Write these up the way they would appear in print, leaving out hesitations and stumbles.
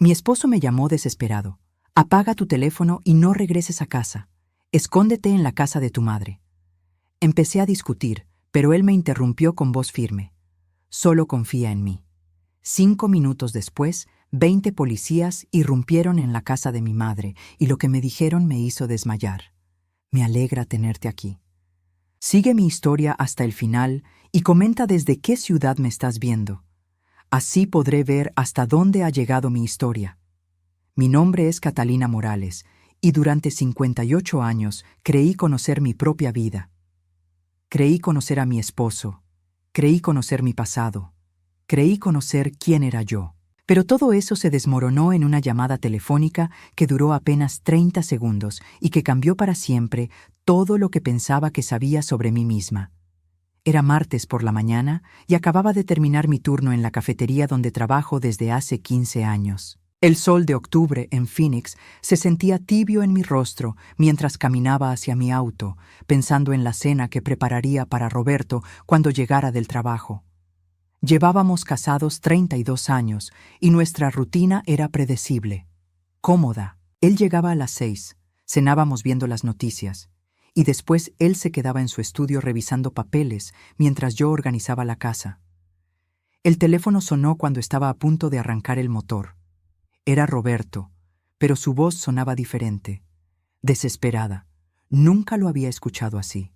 Mi esposo me llamó desesperado. Apaga tu teléfono y no regreses a casa. Escóndete en la casa de tu madre. Empecé a discutir, pero él me interrumpió con voz firme. Solo confía en mí. 5 minutos después, 20 policías irrumpieron en la casa de mi madre y lo que me dijeron me hizo desmayar. Me alegra tenerte aquí. Sigue mi historia hasta el final y comenta desde qué ciudad me estás viendo. Así podré ver hasta dónde ha llegado mi historia. Mi nombre es Catalina Morales y durante 58 años creí conocer mi propia vida. Creí conocer a mi esposo. Creí conocer mi pasado. Creí conocer quién era yo. Pero todo eso se desmoronó en una llamada telefónica que duró apenas 30 segundos y que cambió para siempre todo lo que pensaba que sabía sobre mí misma. Era martes por la mañana y acababa de terminar mi turno en la cafetería donde trabajo desde hace 15 años. El sol de octubre en Phoenix se sentía tibio en mi rostro mientras caminaba hacia mi auto, pensando en la cena que prepararía para Roberto cuando llegara del trabajo. Llevábamos casados 32 años y nuestra rutina era predecible, cómoda. Él llegaba a las 6, cenábamos viendo las noticias, y después él se quedaba en su estudio revisando papeles mientras yo organizaba la casa. El teléfono sonó cuando estaba a punto de arrancar el motor. Era Roberto, pero su voz sonaba diferente, desesperada. Nunca lo había escuchado así.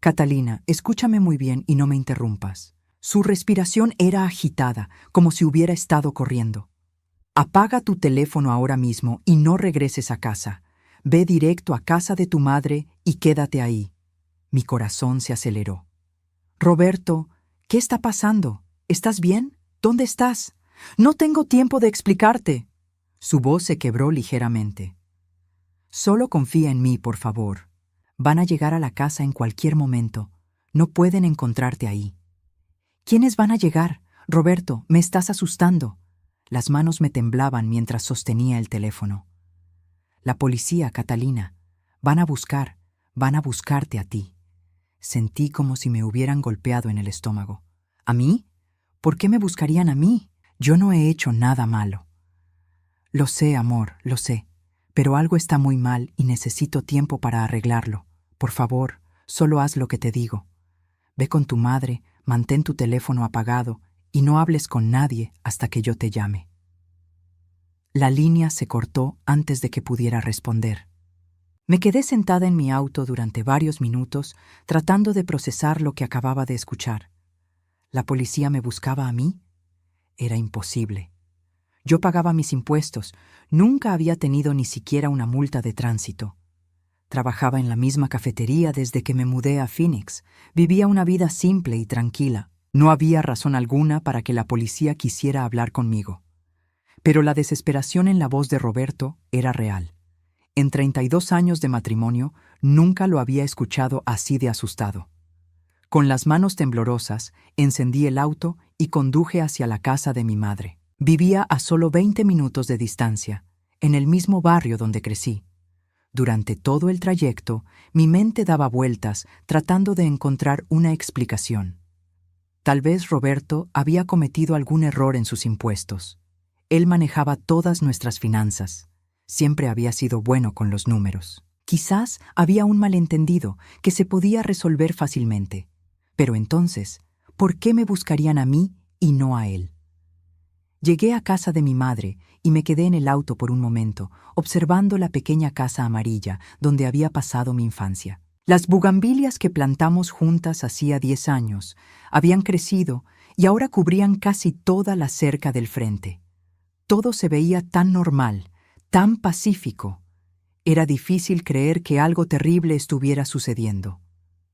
Catalina, escúchame muy bien y no me interrumpas. Su respiración era agitada, como si hubiera estado corriendo. Apaga tu teléfono ahora mismo y no regreses a casa. Ve directo a casa de tu madre y quédate ahí. Mi corazón se aceleró. Roberto, ¿qué está pasando? ¿Estás bien? ¿Dónde estás? No tengo tiempo de explicarte. Su voz se quebró ligeramente. Solo confía en mí, por favor. Van a llegar a la casa en cualquier momento. No pueden encontrarte ahí. ¿Quiénes van a llegar? Roberto, me estás asustando. Las manos me temblaban mientras sostenía el teléfono. La policía, Catalina. Van a buscarte a ti. Sentí como si me hubieran golpeado en el estómago. ¿A mí? ¿Por qué me buscarían a mí? Yo no he hecho nada malo. Lo sé, amor, lo sé, pero algo está muy mal y necesito tiempo para arreglarlo. Por favor, solo haz lo que te digo. Ve con tu madre, mantén tu teléfono apagado y no hables con nadie hasta que yo te llame. La línea se cortó antes de que pudiera responder. Me quedé sentada en mi auto durante varios minutos tratando de procesar lo que acababa de escuchar. ¿La policía me buscaba a mí? Era imposible. Yo pagaba mis impuestos, nunca había tenido ni siquiera una multa de tránsito. Trabajaba en la misma cafetería desde que me mudé a Phoenix. Vivía una vida simple y tranquila. No había razón alguna para que la policía quisiera hablar conmigo. Pero la desesperación en la voz de Roberto era real. En 32 años de matrimonio, nunca lo había escuchado así de asustado. Con las manos temblorosas, encendí el auto y conduje hacia la casa de mi madre. Vivía a solo 20 minutos de distancia, en el mismo barrio donde crecí. Durante todo el trayecto, mi mente daba vueltas tratando de encontrar una explicación. Tal vez Roberto había cometido algún error en sus impuestos. Él manejaba todas nuestras finanzas. Siempre había sido bueno con los números. Quizás había un malentendido que se podía resolver fácilmente. Pero entonces, ¿por qué me buscarían a mí y no a él? Llegué a casa de mi madre y me quedé en el auto por un momento, observando la pequeña casa amarilla donde había pasado mi infancia. Las bugambilias que plantamos juntas hacía 10 años habían crecido y ahora cubrían casi toda la cerca del frente. Todo se veía tan normal, tan pacífico. Era difícil creer que algo terrible estuviera sucediendo.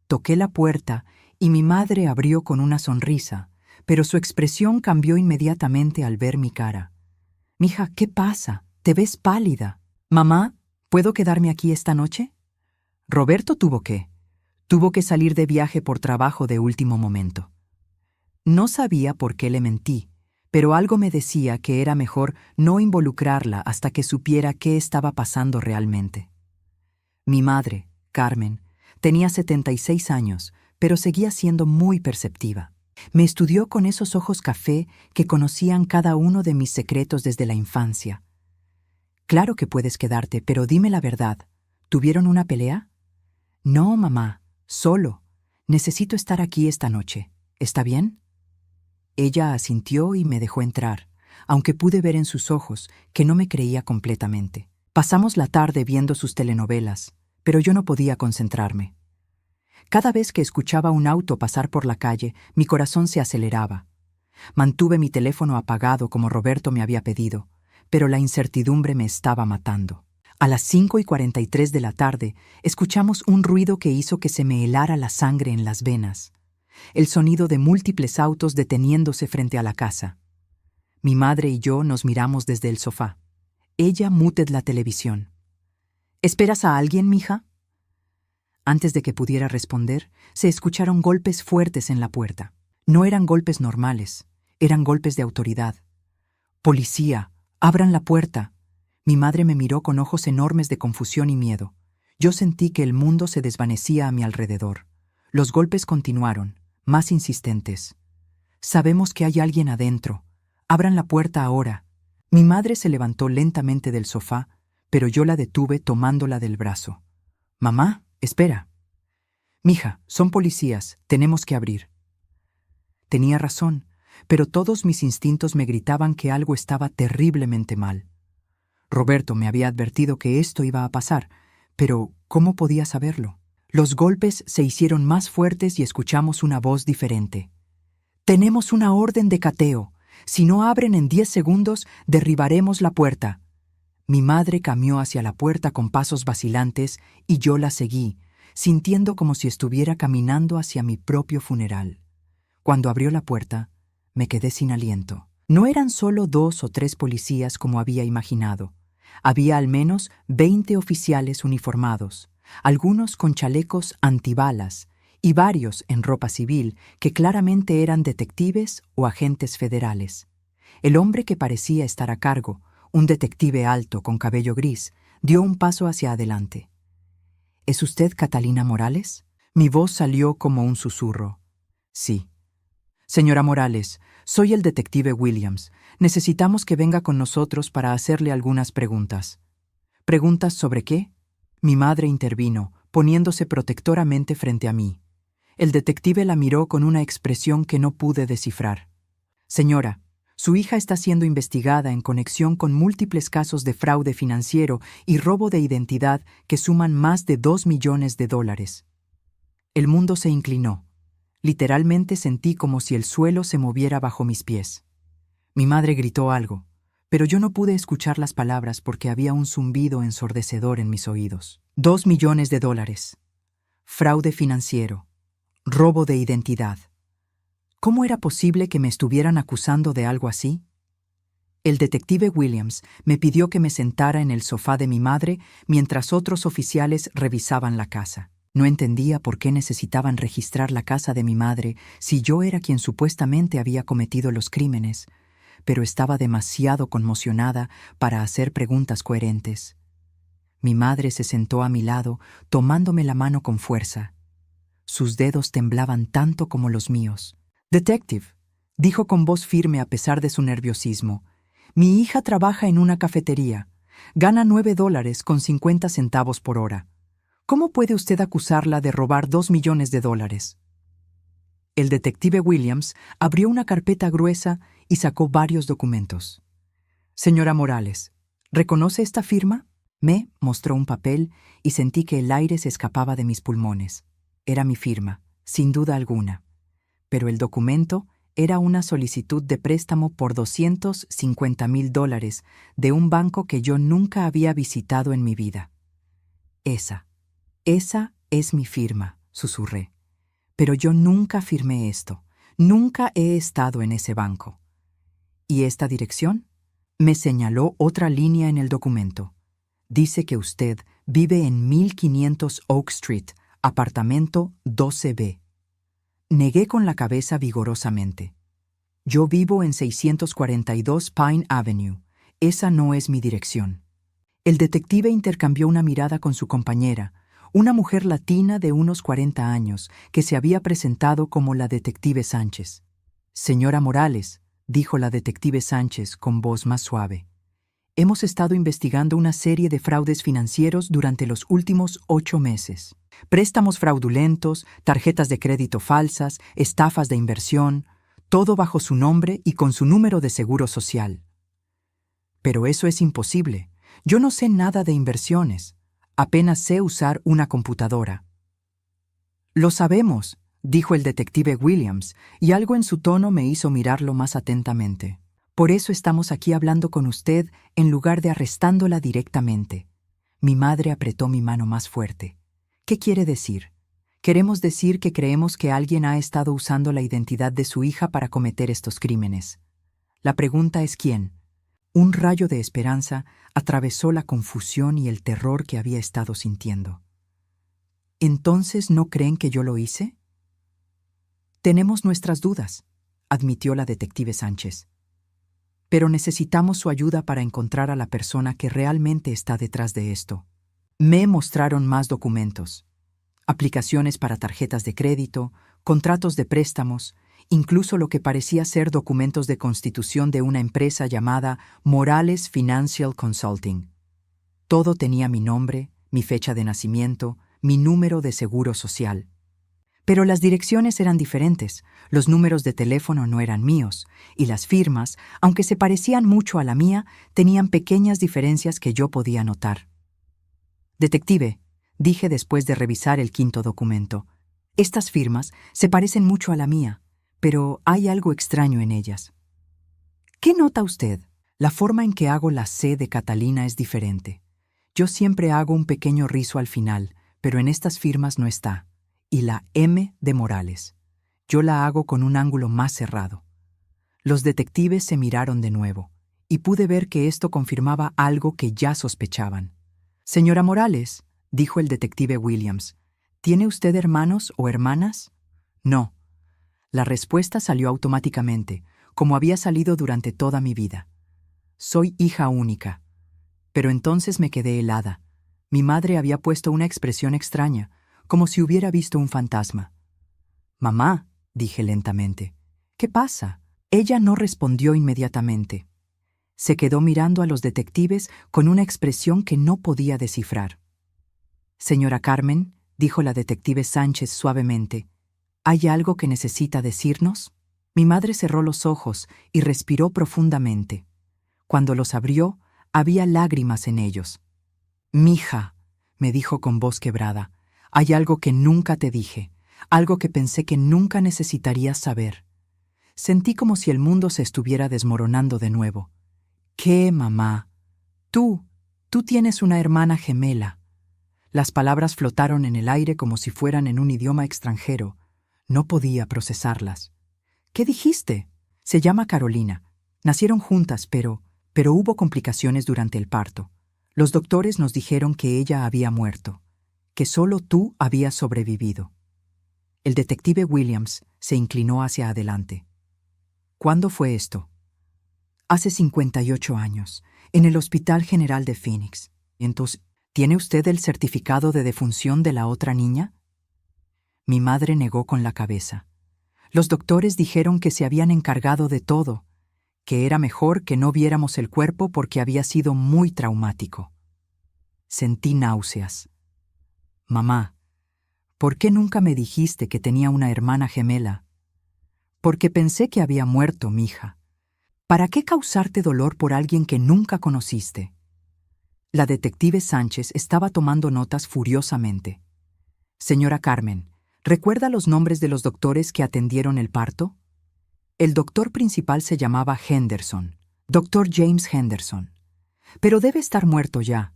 Toqué la puerta y mi madre abrió con una sonrisa, pero su expresión cambió inmediatamente al ver mi cara. «Mija, ¿qué pasa? Te ves pálida. Mamá, ¿puedo quedarme aquí esta noche?» Roberto tuvo que salir de viaje por trabajo de último momento. No sabía por qué le mentí, pero algo me decía que era mejor no involucrarla hasta que supiera qué estaba pasando realmente. Mi madre, Carmen, tenía 76 años, pero seguía siendo muy perceptiva. Me estudió con esos ojos café que conocían cada uno de mis secretos desde la infancia. Claro que puedes quedarte, pero dime la verdad. ¿Tuvieron una pelea? No, mamá, solo. Necesito estar aquí esta noche. ¿Está bien? Ella asintió y me dejó entrar, aunque pude ver en sus ojos que no me creía completamente. Pasamos la tarde viendo sus telenovelas, pero yo no podía concentrarme. Cada vez que escuchaba un auto pasar por la calle, mi corazón se aceleraba. Mantuve mi teléfono apagado como Roberto me había pedido, pero la incertidumbre me estaba matando. A las 5:43 de la tarde, escuchamos un ruido que hizo que se me helara la sangre en las venas. El sonido de múltiples autos deteniéndose frente a la casa. Mi madre y yo nos miramos desde el sofá. Ella muted la televisión. ¿Esperas a alguien, mija? Antes de que pudiera responder, se escucharon golpes fuertes en la puerta. No eran golpes normales, eran golpes de autoridad. «Policía, abran la puerta». Mi madre me miró con ojos enormes de confusión y miedo. Yo sentí que el mundo se desvanecía a mi alrededor. Los golpes continuaron, más insistentes. «Sabemos que hay alguien adentro. Abran la puerta ahora». Mi madre se levantó lentamente del sofá, pero yo la detuve tomándola del brazo. «Mamá, espera». «Mija, son policías, tenemos que abrir». Tenía razón, pero todos mis instintos me gritaban que algo estaba terriblemente mal. Roberto me había advertido que esto iba a pasar, pero ¿cómo podía saberlo? Los golpes se hicieron más fuertes y escuchamos una voz diferente. «Tenemos una orden de cateo. Si no abren en 10 segundos, derribaremos la puerta». Mi madre caminó hacia la puerta con pasos vacilantes y yo la seguí, sintiendo como si estuviera caminando hacia mi propio funeral. Cuando abrió la puerta, me quedé sin aliento. No eran solo 2 o 3 policías como había imaginado. Había al menos 20 oficiales uniformados, algunos con chalecos antibalas y varios en ropa civil que claramente eran detectives o agentes federales. El hombre que parecía estar a cargo, un detective alto con cabello gris, dio un paso hacia adelante. «¿Es usted Catalina Morales?» Mi voz salió como un susurro. «Sí». «Señora Morales, soy el detective Williams. Necesitamos que venga con nosotros para hacerle algunas preguntas». «¿Preguntas sobre qué?» Mi madre intervino, poniéndose protectoramente frente a mí. El detective la miró con una expresión que no pude descifrar. «Señora, su hija está siendo investigada en conexión con múltiples casos de fraude financiero y robo de identidad que suman más de $2 millones. El mundo se inclinó. Literalmente sentí como si el suelo se moviera bajo mis pies. Mi madre gritó algo, pero yo no pude escuchar las palabras porque había un zumbido ensordecedor en mis oídos. $2 millones. Fraude financiero. Robo de identidad. ¿Cómo era posible que me estuvieran acusando de algo así? El detective Williams me pidió que me sentara en el sofá de mi madre mientras otros oficiales revisaban la casa. No entendía por qué necesitaban registrar la casa de mi madre si yo era quien supuestamente había cometido los crímenes, pero estaba demasiado conmocionada para hacer preguntas coherentes. Mi madre se sentó a mi lado, tomándome la mano con fuerza. Sus dedos temblaban tanto como los míos. «Detective», dijo con voz firme a pesar de su nerviosismo, «mi hija trabaja en una cafetería. Gana $9.50 por hora. ¿Cómo puede usted acusarla de robar $2 millones? El detective Williams abrió una carpeta gruesa y sacó varios documentos. «Señora Morales, ¿reconoce esta firma?» Me mostró un papel y sentí que el aire se escapaba de mis pulmones. Era mi firma, sin duda alguna. Pero el documento era una solicitud de préstamo por $250,000 de un banco que yo nunca había visitado en mi vida. Esa es mi firma», susurré. «Pero yo nunca firmé esto. Nunca he estado en ese banco». «¿Y esta dirección?» Me señaló otra línea en el documento. «Dice que usted vive en 1500 Oak Street, apartamento 12B». Negué con la cabeza vigorosamente. «Yo vivo en 642 Pine Avenue. Esa no es mi dirección». El detective intercambió una mirada con su compañera, una mujer latina de unos 40 años, que se había presentado como la detective Sánchez. Señora Morales, dijo la detective Sánchez con voz más suave, hemos estado investigando una serie de fraudes financieros durante los últimos 8 meses. Préstamos fraudulentos, tarjetas de crédito falsas, estafas de inversión, todo bajo su nombre y con su número de seguro social. Pero eso es imposible. Yo no sé nada de inversiones. Apenas sé usar una computadora. Lo sabemos, dijo el detective Williams, y algo en su tono me hizo mirarlo más atentamente. Por eso estamos aquí hablando con usted en lugar de arrestándola directamente. Mi madre apretó mi mano más fuerte. ¿Qué quiere decir? Queremos decir que creemos que alguien ha estado usando la identidad de su hija para cometer estos crímenes. La pregunta es ¿quién? Un rayo de esperanza atravesó la confusión y el terror que había estado sintiendo. ¿Entonces no creen que yo lo hice? Tenemos nuestras dudas, admitió la detective Sánchez. Pero necesitamos su ayuda para encontrar a la persona que realmente está detrás de esto. Me mostraron más documentos, aplicaciones para tarjetas de crédito, contratos de préstamos, incluso lo que parecía ser documentos de constitución de una empresa llamada Morales Financial Consulting. Todo tenía mi nombre, mi fecha de nacimiento, mi número de seguro social. Pero las direcciones eran diferentes, los números de teléfono no eran míos, y las firmas, aunque se parecían mucho a la mía, tenían pequeñas diferencias que yo podía notar. Detective, dije después de revisar el 5.º documento, estas firmas se parecen mucho a la mía, pero hay algo extraño en ellas. ¿Qué nota usted? La forma en que hago la C de Catalina es diferente. Yo siempre hago un pequeño rizo al final, pero en estas firmas no está. Y la M de Morales. Yo la hago con un ángulo más cerrado. Los detectives se miraron de nuevo, y pude ver que esto confirmaba algo que ya sospechaban. Señora Morales, dijo el detective Williams, ¿tiene usted hermanos o hermanas? No. La respuesta salió automáticamente, como había salido durante toda mi vida. Soy hija única. Pero entonces me quedé helada. Mi madre había puesto una expresión extraña, como si hubiera visto un fantasma. Mamá, dije lentamente, ¿qué pasa? Ella no respondió inmediatamente. Se quedó mirando a los detectives con una expresión que no podía descifrar. Señora Carmen, dijo la detective Sánchez suavemente, ¿hay algo que necesita decirnos? Mi madre cerró los ojos y respiró profundamente. Cuando los abrió, había lágrimas en ellos. Mija, me dijo con voz quebrada, hay algo que nunca te dije, algo que pensé que nunca necesitarías saber. Sentí como si el mundo se estuviera desmoronando de nuevo. ¿Qué, mamá? Tú tienes una hermana gemela. Las palabras flotaron en el aire como si fueran en un idioma extranjero. No podía procesarlas. ¿Qué dijiste? Se llama Carolina. Nacieron juntas, pero hubo complicaciones durante el parto. Los doctores nos dijeron que ella había muerto, que solo tú habías sobrevivido. El detective Williams se inclinó hacia adelante. ¿Cuándo fue esto? Hace 58 años, en el Hospital General de Phoenix. Entonces, ¿tiene usted el certificado de defunción de la otra niña? Mi madre negó con la cabeza. Los doctores dijeron que se habían encargado de todo, que era mejor que no viéramos el cuerpo porque había sido muy traumático. Sentí náuseas. Mamá, ¿por qué nunca me dijiste que tenía una hermana gemela? Porque pensé que había muerto, mija. ¿Para qué causarte dolor por alguien que nunca conociste? La detective Sánchez estaba tomando notas furiosamente. Señora Carmen, ¿recuerda los nombres de los doctores que atendieron el parto? El doctor principal se llamaba Henderson, Dr. James Henderson. Pero debe estar muerto ya.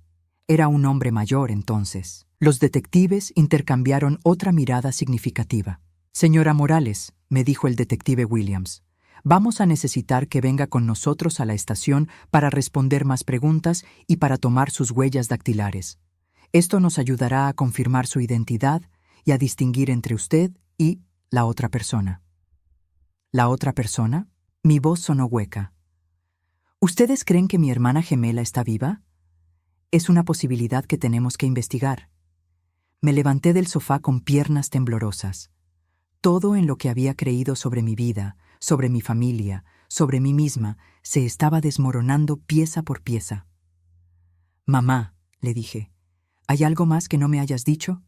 Era un hombre mayor entonces. Los detectives intercambiaron otra mirada significativa. Señora Morales, me dijo el detective Williams, vamos a necesitar que venga con nosotros a la estación para responder más preguntas y para tomar sus huellas dactilares. Esto nos ayudará a confirmar su identidad y a distinguir entre usted y la otra persona. ¿La otra persona? Mi voz sonó hueca. ¿Ustedes creen que mi hermana gemela está viva? Es una posibilidad que tenemos que investigar. Me levanté del sofá con piernas temblorosas. Todo en lo que había creído sobre mi vida, sobre mi familia, sobre mí misma, se estaba desmoronando pieza por pieza. «Mamá», le dije, «¿hay algo más que no me hayas dicho?»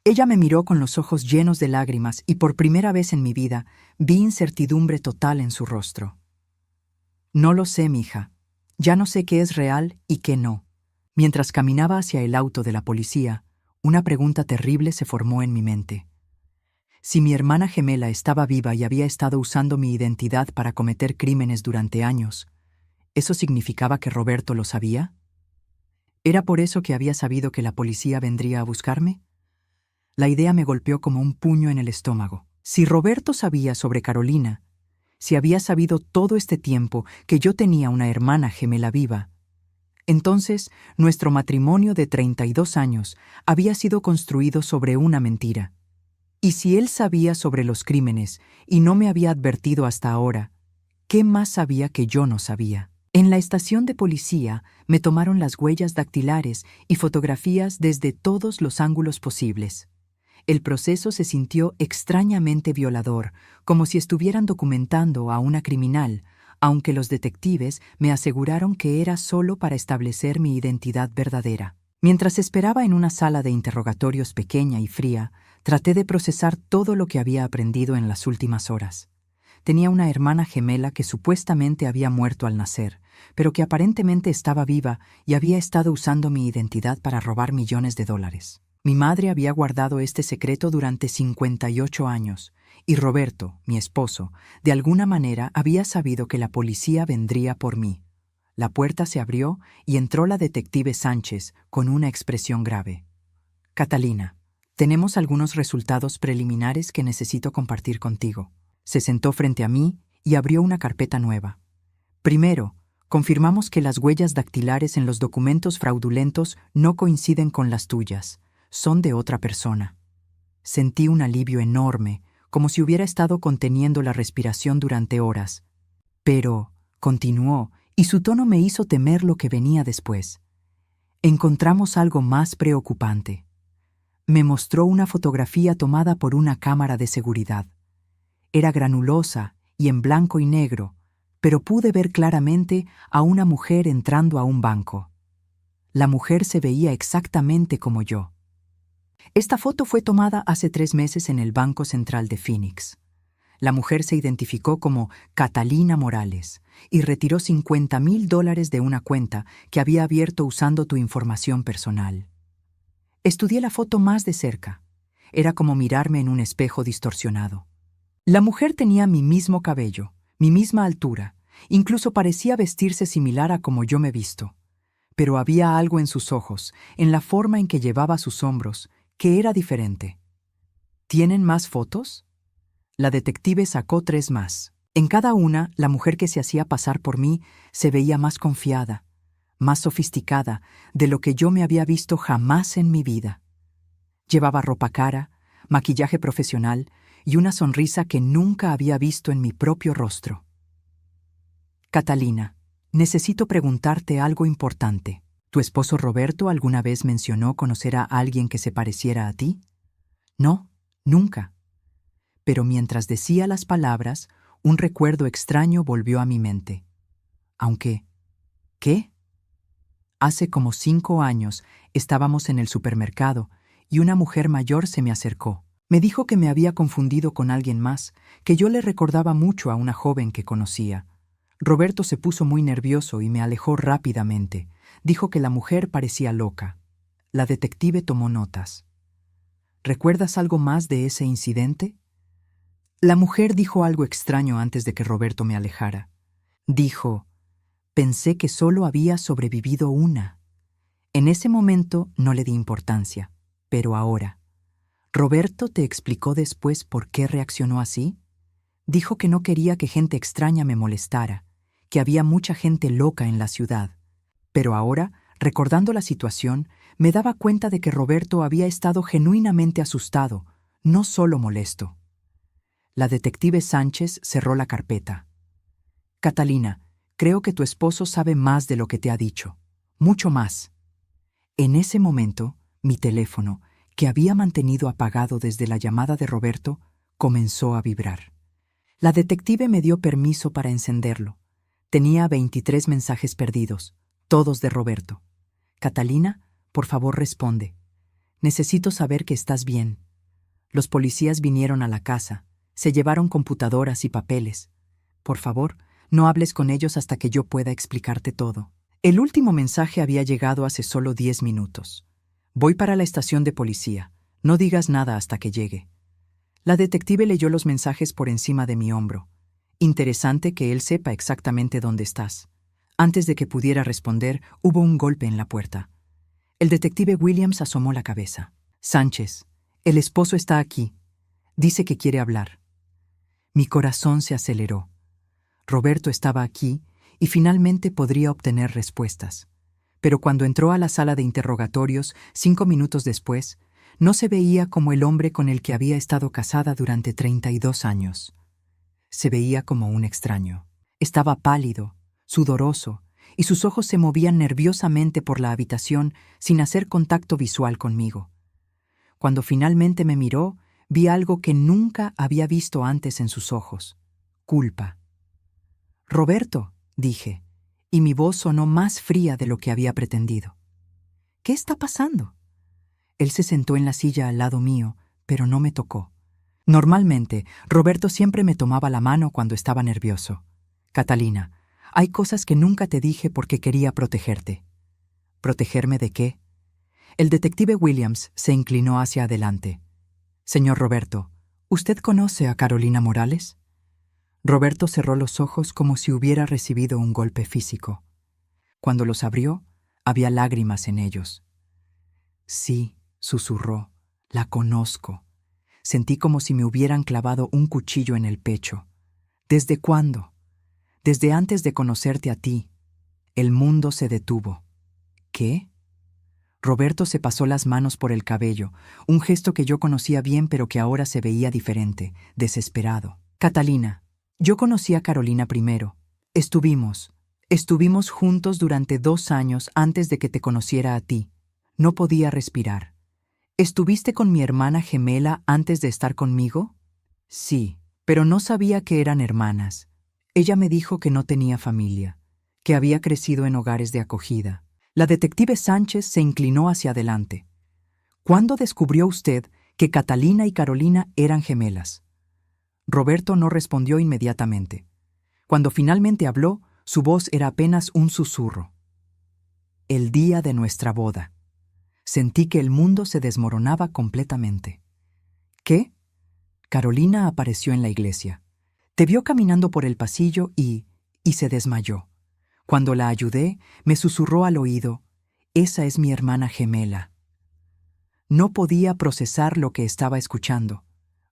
Ella me miró con los ojos llenos de lágrimas y por primera vez en mi vida vi incertidumbre total en su rostro. «No lo sé, mija. Ya no sé qué es real y qué no». Mientras caminaba hacia el auto de la policía, una pregunta terrible se formó en mi mente. Si mi hermana gemela estaba viva y había estado usando mi identidad para cometer crímenes durante años, ¿eso significaba que Roberto lo sabía? ¿Era por eso que había sabido que la policía vendría a buscarme? La idea me golpeó como un puño en el estómago. Si Roberto sabía sobre Carolina, si había sabido todo este tiempo que yo tenía una hermana gemela viva, entonces nuestro matrimonio de 32 años había sido construido sobre una mentira. Y si él sabía sobre los crímenes y no me había advertido hasta ahora, ¿qué más sabía que yo no sabía? En la estación de policía me tomaron las huellas dactilares y fotografías desde todos los ángulos posibles. El proceso se sintió extrañamente violador, como si estuvieran documentando a una criminal, aunque los detectives me aseguraron que era solo para establecer mi identidad verdadera. Mientras esperaba en una sala de interrogatorios pequeña y fría, traté de procesar todo lo que había aprendido en las últimas horas. Tenía una hermana gemela que supuestamente había muerto al nacer, pero que aparentemente estaba viva y había estado usando mi identidad para robar millones de dólares. Mi madre había guardado este secreto durante 58 años, y Roberto, mi esposo, de alguna manera había sabido que la policía vendría por mí. La puerta se abrió y entró la detective Sánchez con una expresión grave. «Catalina, tenemos algunos resultados preliminares que necesito compartir contigo». Se sentó frente a mí y abrió una carpeta nueva. «Primero, confirmamos que las huellas dactilares en los documentos fraudulentos no coinciden con las tuyas. Son de otra persona». Sentí un alivio enorme, como si hubiera estado conteniendo la respiración durante horas. «Pero», continuó, y su tono me hizo temer lo que venía después. «Encontramos algo más preocupante». Me mostró una fotografía tomada por una cámara de seguridad. Era granulosa y en blanco y negro, pero pude ver claramente a una mujer entrando a un banco. La mujer se veía exactamente como yo. Esta foto fue tomada hace 3 meses en el Banco Central de Phoenix. La mujer se identificó como Catalina Morales y retiró $50,000 de una cuenta que había abierto usando tu información personal. Estudié la foto más de cerca. Era como mirarme en un espejo distorsionado. La mujer tenía mi mismo cabello, mi misma altura, incluso parecía vestirse similar a como yo me visto. Pero había algo en sus ojos, en la forma en que llevaba sus hombros, que era diferente. ¿Tienen más fotos? La detective sacó 3 más. En cada una, la mujer que se hacía pasar por mí se veía más confiada, más sofisticada de lo que yo me había visto jamás en mi vida. Llevaba ropa cara, maquillaje profesional y una sonrisa que nunca había visto en mi propio rostro. «Catalina, necesito preguntarte algo importante. ¿Tu esposo Roberto alguna vez mencionó conocer a alguien que se pareciera a ti?» «No, nunca». Pero mientras decía las palabras, un recuerdo extraño volvió a mi mente. Aunque, ¿qué? Hace como 5 años estábamos en el supermercado y una mujer mayor se me acercó. Me dijo que me había confundido con alguien más, que yo le recordaba mucho a una joven que conocía. Roberto se puso muy nervioso y me alejó rápidamente. Dijo que la mujer parecía loca. La detective tomó notas. ¿Recuerdas algo más de ese incidente? La mujer dijo algo extraño antes de que Roberto me alejara. Dijo, «Pensé que solo había sobrevivido una». En ese momento no le di importancia, pero ahora. ¿Roberto te explicó después por qué reaccionó así? Dijo que no quería que gente extraña me molestara, que había mucha gente loca en la ciudad. Pero ahora, recordando la situación, me daba cuenta de que Roberto había estado genuinamente asustado, no solo molesto. La detective Sánchez cerró la carpeta. «Catalina, creo que tu esposo sabe más de lo que te ha dicho. Mucho más». En ese momento, mi teléfono, que había mantenido apagado desde la llamada de Roberto, comenzó a vibrar. La detective me dio permiso para encenderlo. Tenía 23 mensajes perdidos, todos de Roberto. Catalina, por favor responde. Necesito saber que estás bien. Los policías vinieron a la casa, se llevaron computadoras y papeles. Por favor, no hables con ellos hasta que yo pueda explicarte todo. El último mensaje había llegado hace solo 10 minutos. Voy para la estación de policía. No digas nada hasta que llegue. La detective leyó los mensajes por encima de mi hombro. Interesante que él sepa exactamente dónde estás. Antes de que pudiera responder, hubo un golpe en la puerta. El detective Williams asomó la cabeza. Sánchez, el esposo está aquí. Dice que quiere hablar. Mi corazón se aceleró. Roberto estaba aquí y finalmente podría obtener respuestas. Pero cuando entró a la sala de interrogatorios, 5 minutos después, no se veía como el hombre con el que había estado casada durante 32 años. Se veía como un extraño. Estaba pálido, sudoroso, y sus ojos se movían nerviosamente por la habitación sin hacer contacto visual conmigo. Cuando finalmente me miró, vi algo que nunca había visto antes en sus ojos: culpa. «Roberto», dije, y mi voz sonó más fría de lo que había pretendido. «¿Qué está pasando?» Él se sentó en la silla al lado mío, pero no me tocó. Normalmente, Roberto siempre me tomaba la mano cuando estaba nervioso. «Catalina, hay cosas que nunca te dije porque quería protegerte». ¿Protegerme de qué? El detective Williams se inclinó hacia adelante. «Señor Roberto, ¿usted conoce a Carolina Morales?» Roberto cerró los ojos como si hubiera recibido un golpe físico. Cuando los abrió, había lágrimas en ellos. «Sí», susurró, «la conozco». Sentí como si me hubieran clavado un cuchillo en el pecho. ¿Desde cuándo? Desde antes de conocerte a ti. El mundo se detuvo. ¿Qué? Roberto se pasó las manos por el cabello, un gesto que yo conocía bien pero que ahora se veía diferente, desesperado. «Catalina, yo conocí a Carolina primero. Estuvimos juntos durante 2 años antes de que te conociera a ti. No podía respirar. ¿Estuviste con mi hermana gemela antes de estar conmigo?» «Sí, pero no sabía que eran hermanas. Ella me dijo que no tenía familia, que había crecido en hogares de acogida». La detective Sánchez se inclinó hacia adelante. «¿Cuándo descubrió usted que Catalina y Carolina eran gemelas?» Roberto no respondió inmediatamente. Cuando finalmente habló, su voz era apenas un susurro. «El día de nuestra boda». Sentí que el mundo se desmoronaba completamente. «¿Qué?» Carolina apareció en la iglesia. Te vio caminando por el pasillo y se desmayó. Cuando la ayudé, me susurró al oído: «Esa es mi hermana gemela». No podía procesar lo que estaba escuchando.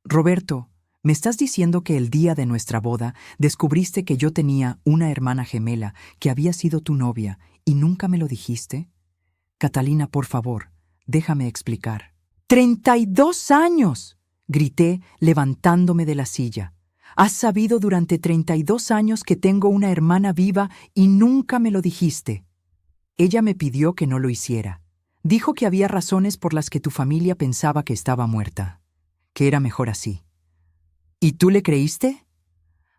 «Roberto, ¿me estás diciendo que el día de nuestra boda descubriste que yo tenía una hermana gemela que había sido tu novia y nunca me lo dijiste?» «Catalina, por favor, déjame explicar». «¡32 años!», grité, levantándome de la silla. «Has sabido durante 32 años que tengo una hermana viva y nunca me lo dijiste». Ella me pidió que no lo hiciera. Dijo que había razones por las que tu familia pensaba que estaba muerta, que era mejor así. ¿Y tú le creíste?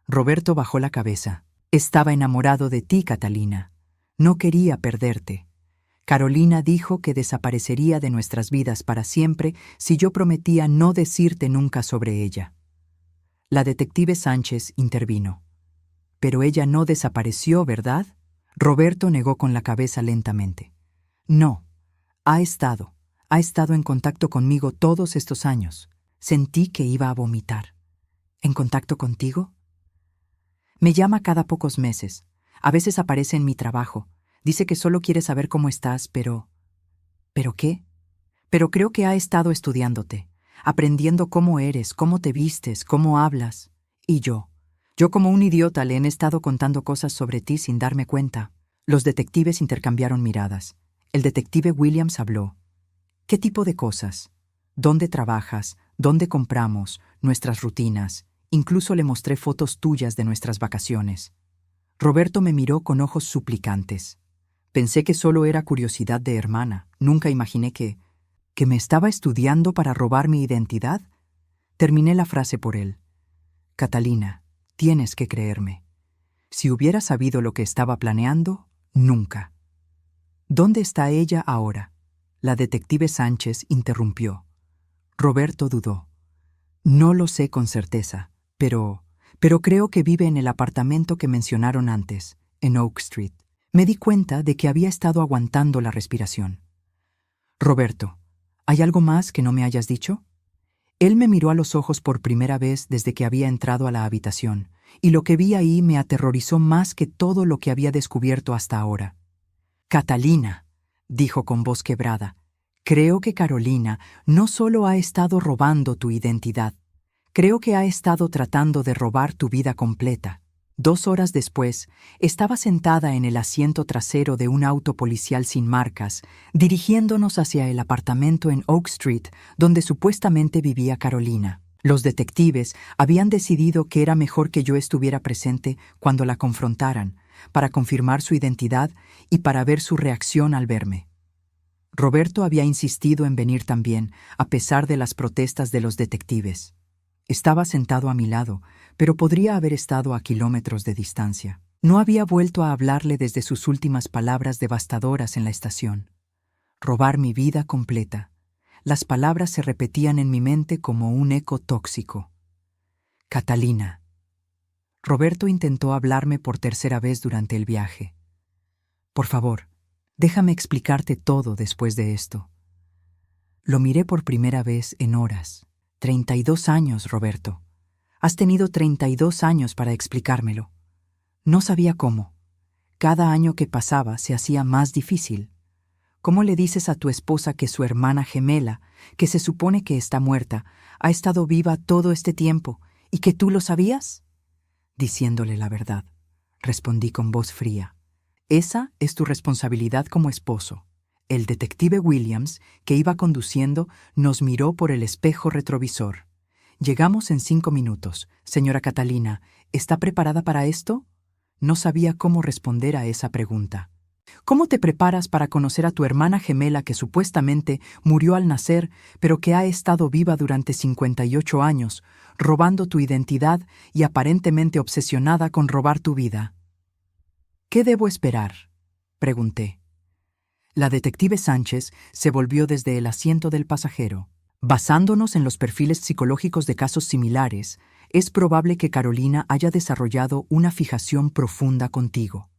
Roberto bajó la cabeza. «Estaba enamorado de ti, Catalina. No quería perderte. Carolina dijo que desaparecería de nuestras vidas para siempre si yo prometía no decirte nunca sobre ella». La detective Sánchez intervino. «Pero ella no desapareció, ¿verdad?». Roberto negó con la cabeza lentamente. «No, ha estado en contacto conmigo todos estos años. Sentí que iba a vomitar». «¿En contacto contigo?». «Me llama cada pocos meses. A veces aparece en mi trabajo. Dice que solo quiere saber cómo estás, pero...». «¿Pero qué?». «Pero creo que ha estado estudiándote, aprendiendo cómo eres, cómo te vistes, cómo hablas. Y yo como un idiota le he estado contando cosas sobre ti sin darme cuenta». Los detectives intercambiaron miradas. El detective Williams habló. «¿Qué tipo de cosas? ¿Dónde trabajas? ¿Dónde compramos? Nuestras rutinas. Incluso le mostré fotos tuyas de nuestras vacaciones». Roberto me miró con ojos suplicantes. Pensé que solo era curiosidad de hermana. Nunca imaginé que me estaba estudiando para robar mi identidad. Terminé la frase por él. «Catalina, Tienes que creerme. Si hubiera sabido lo que estaba planeando, nunca. ¿Dónde está ella ahora? La detective Sánchez interrumpió. Roberto dudó. No lo sé con certeza, pero creo que vive en el apartamento que mencionaron antes, en Oak Street. Me di cuenta de que había estado aguantando la respiración. Roberto, ¿hay algo más que no me hayas dicho? Él me miró a los ojos por primera vez desde que había entrado a la habitación, y lo que vi ahí me aterrorizó más que todo lo que había descubierto hasta ahora. Catalina, dijo con voz quebrada, creo que Carolina no solo ha estado robando tu identidad, creo que ha estado tratando de robar tu vida completa. 2 horas después, estaba sentada en el asiento trasero de un auto policial sin marcas, dirigiéndonos hacia el apartamento en Oak Street, donde supuestamente vivía Carolina. Los detectives habían decidido que era mejor que yo estuviera presente cuando la confrontaran, para confirmar su identidad y para ver su reacción al verme. Roberto había insistido en venir también, a pesar de las protestas de los detectives. Estaba sentado a mi lado, pero podría haber estado a kilómetros de distancia. No había vuelto a hablarle desde sus últimas palabras devastadoras en la estación. Robar mi vida completa. Las palabras se repetían en mi mente como un eco tóxico. Catalina. Roberto intentó hablarme por tercera vez durante el viaje. Por favor, déjame explicarte todo después de esto. Lo miré por primera vez en horas. 32 años, Roberto. Has tenido 32 años para explicármelo. No sabía cómo. Cada año que pasaba se hacía más difícil. ¿Cómo le dices a tu esposa que su hermana gemela, que se supone que está muerta, ha estado viva todo este tiempo y que tú lo sabías? Diciéndole la verdad, respondí con voz fría. Esa es tu responsabilidad como esposo. El detective Williams, que iba conduciendo, nos miró por el espejo retrovisor. Llegamos en 5 minutos. Señora Catalina, ¿está preparada para esto? No sabía cómo responder a esa pregunta. ¿Cómo te preparas para conocer a tu hermana gemela que supuestamente murió al nacer, pero que ha estado viva durante 58 años, robando tu identidad y aparentemente obsesionada con robar tu vida? ¿Qué debo esperar?, pregunté. La detective Sánchez se volvió desde el asiento del pasajero. Basándonos en los perfiles psicológicos de casos similares, es probable que Carolina haya desarrollado una fijación profunda contigo.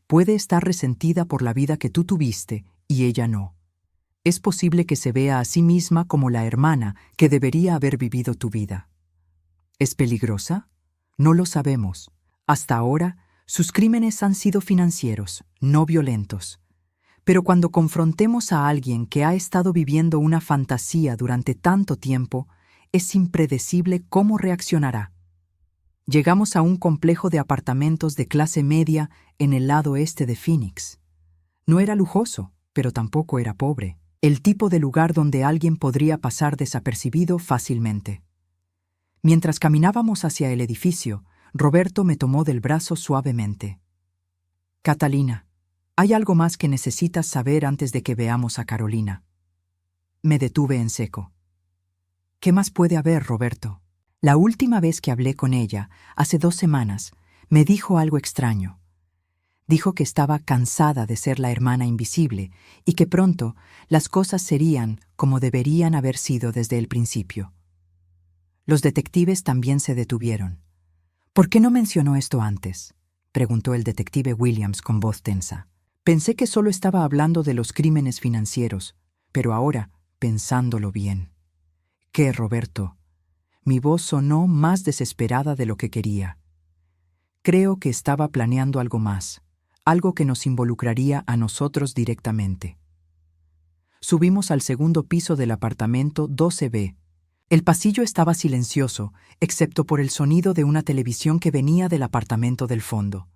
Puede estar resentida por la vida que tú tuviste y ella no. Es posible que se vea a sí misma como la hermana que debería haber vivido tu vida. ¿Es peligrosa? No lo sabemos. Hasta ahora, sus crímenes han sido financieros, no violentos. Pero cuando confrontemos a alguien que ha estado viviendo una fantasía durante tanto tiempo, es impredecible cómo reaccionará. Llegamos a un complejo de apartamentos de clase media en el lado este de Phoenix. No era lujoso, pero tampoco era pobre. El tipo de lugar donde alguien podría pasar desapercibido fácilmente. Mientras caminábamos hacia el edificio, Roberto me tomó del brazo suavemente. Catalina, hay algo más que necesitas saber antes de que veamos a Carolina. Me detuve en seco. ¿Qué más puede haber, Roberto? La última vez que hablé con ella, hace 2 semanas, me dijo algo extraño. Dijo que estaba cansada de ser la hermana invisible y que pronto las cosas serían como deberían haber sido desde el principio. Los detectives también se detuvieron. ¿Por qué no mencionó esto antes?, preguntó el detective Williams con voz tensa. Pensé que solo estaba hablando de los crímenes financieros, pero ahora, pensándolo bien. ¿Qué, Roberto? Mi voz sonó más desesperada de lo que quería. Creo que estaba planeando algo más, algo que nos involucraría a nosotros directamente. Subimos al segundo piso del apartamento 12B. El pasillo estaba silencioso, excepto por el sonido de una televisión que venía del apartamento del fondo.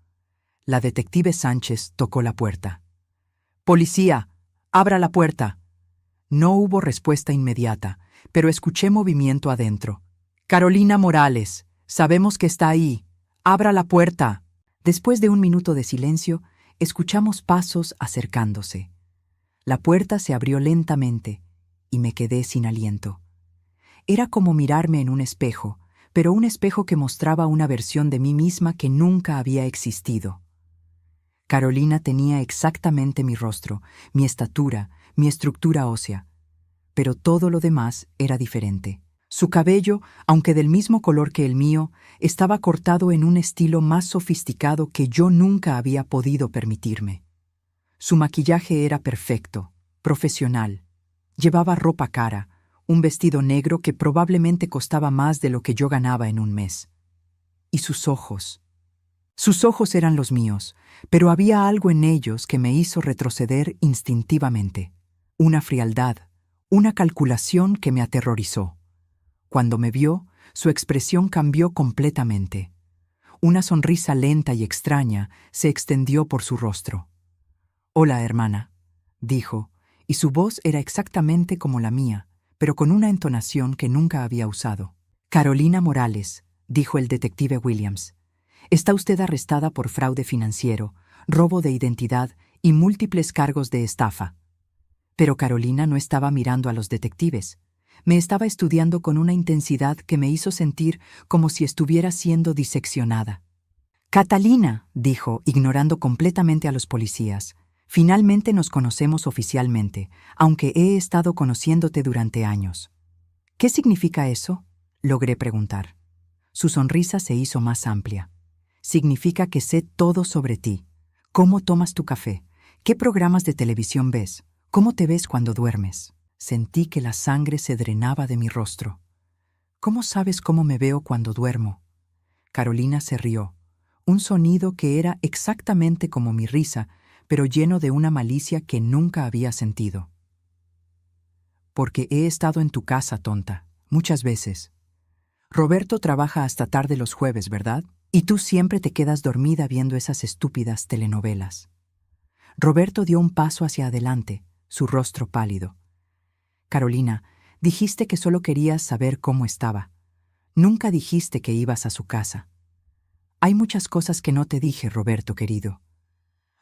La detective Sánchez tocó la puerta. «¡Policía! ¡Abra la puerta!». No hubo respuesta inmediata, pero escuché movimiento adentro. «Carolina Morales, sabemos que está ahí. ¡Abra la puerta!». Después de 1 minuto de silencio, escuchamos pasos acercándose. La puerta se abrió lentamente y me quedé sin aliento. Era como mirarme en un espejo, pero un espejo que mostraba una versión de mí misma que nunca había existido. Carolina tenía exactamente mi rostro, mi estatura, mi estructura ósea, pero todo lo demás era diferente. Su cabello, aunque del mismo color que el mío, estaba cortado en un estilo más sofisticado que yo nunca había podido permitirme. Su maquillaje era perfecto, profesional. Llevaba ropa cara, un vestido negro que probablemente costaba más de lo que yo ganaba en un mes. Y sus ojos. Sus ojos eran los míos, pero había algo en ellos que me hizo retroceder instintivamente. Una frialdad, una calculación que me aterrorizó. Cuando me vio, su expresión cambió completamente. Una sonrisa lenta y extraña se extendió por su rostro. «Hola, hermana», dijo, y su voz era exactamente como la mía, pero con una entonación que nunca había usado. «Carolina Morales», dijo el detective Williams. «Está usted arrestada por fraude financiero, robo de identidad y múltiples cargos de estafa». Pero Carolina no estaba mirando a los detectives. Me estaba estudiando con una intensidad que me hizo sentir como si estuviera siendo diseccionada. «Catalina», dijo, ignorando completamente a los policías, «finalmente nos conocemos oficialmente, aunque he estado conociéndote durante años». «¿Qué significa eso?», logré preguntar. Su sonrisa se hizo más amplia. «Significa que sé todo sobre ti. ¿Cómo tomas tu café? ¿Qué programas de televisión ves? ¿Cómo te ves cuando duermes?». Sentí que la sangre se drenaba de mi rostro. «¿Cómo sabes cómo me veo cuando duermo?». Carolina se rió, un sonido que era exactamente como mi risa, pero lleno de una malicia que nunca había sentido. «Porque he estado en tu casa, tonta, muchas veces. Roberto trabaja hasta tarde los jueves, ¿verdad? Y tú siempre te quedas dormida viendo esas estúpidas telenovelas». Roberto dio un paso hacia adelante, su rostro pálido. «Carolina, dijiste que solo querías saber cómo estaba. Nunca dijiste que ibas a su casa». «Hay muchas cosas que no te dije, Roberto, querido».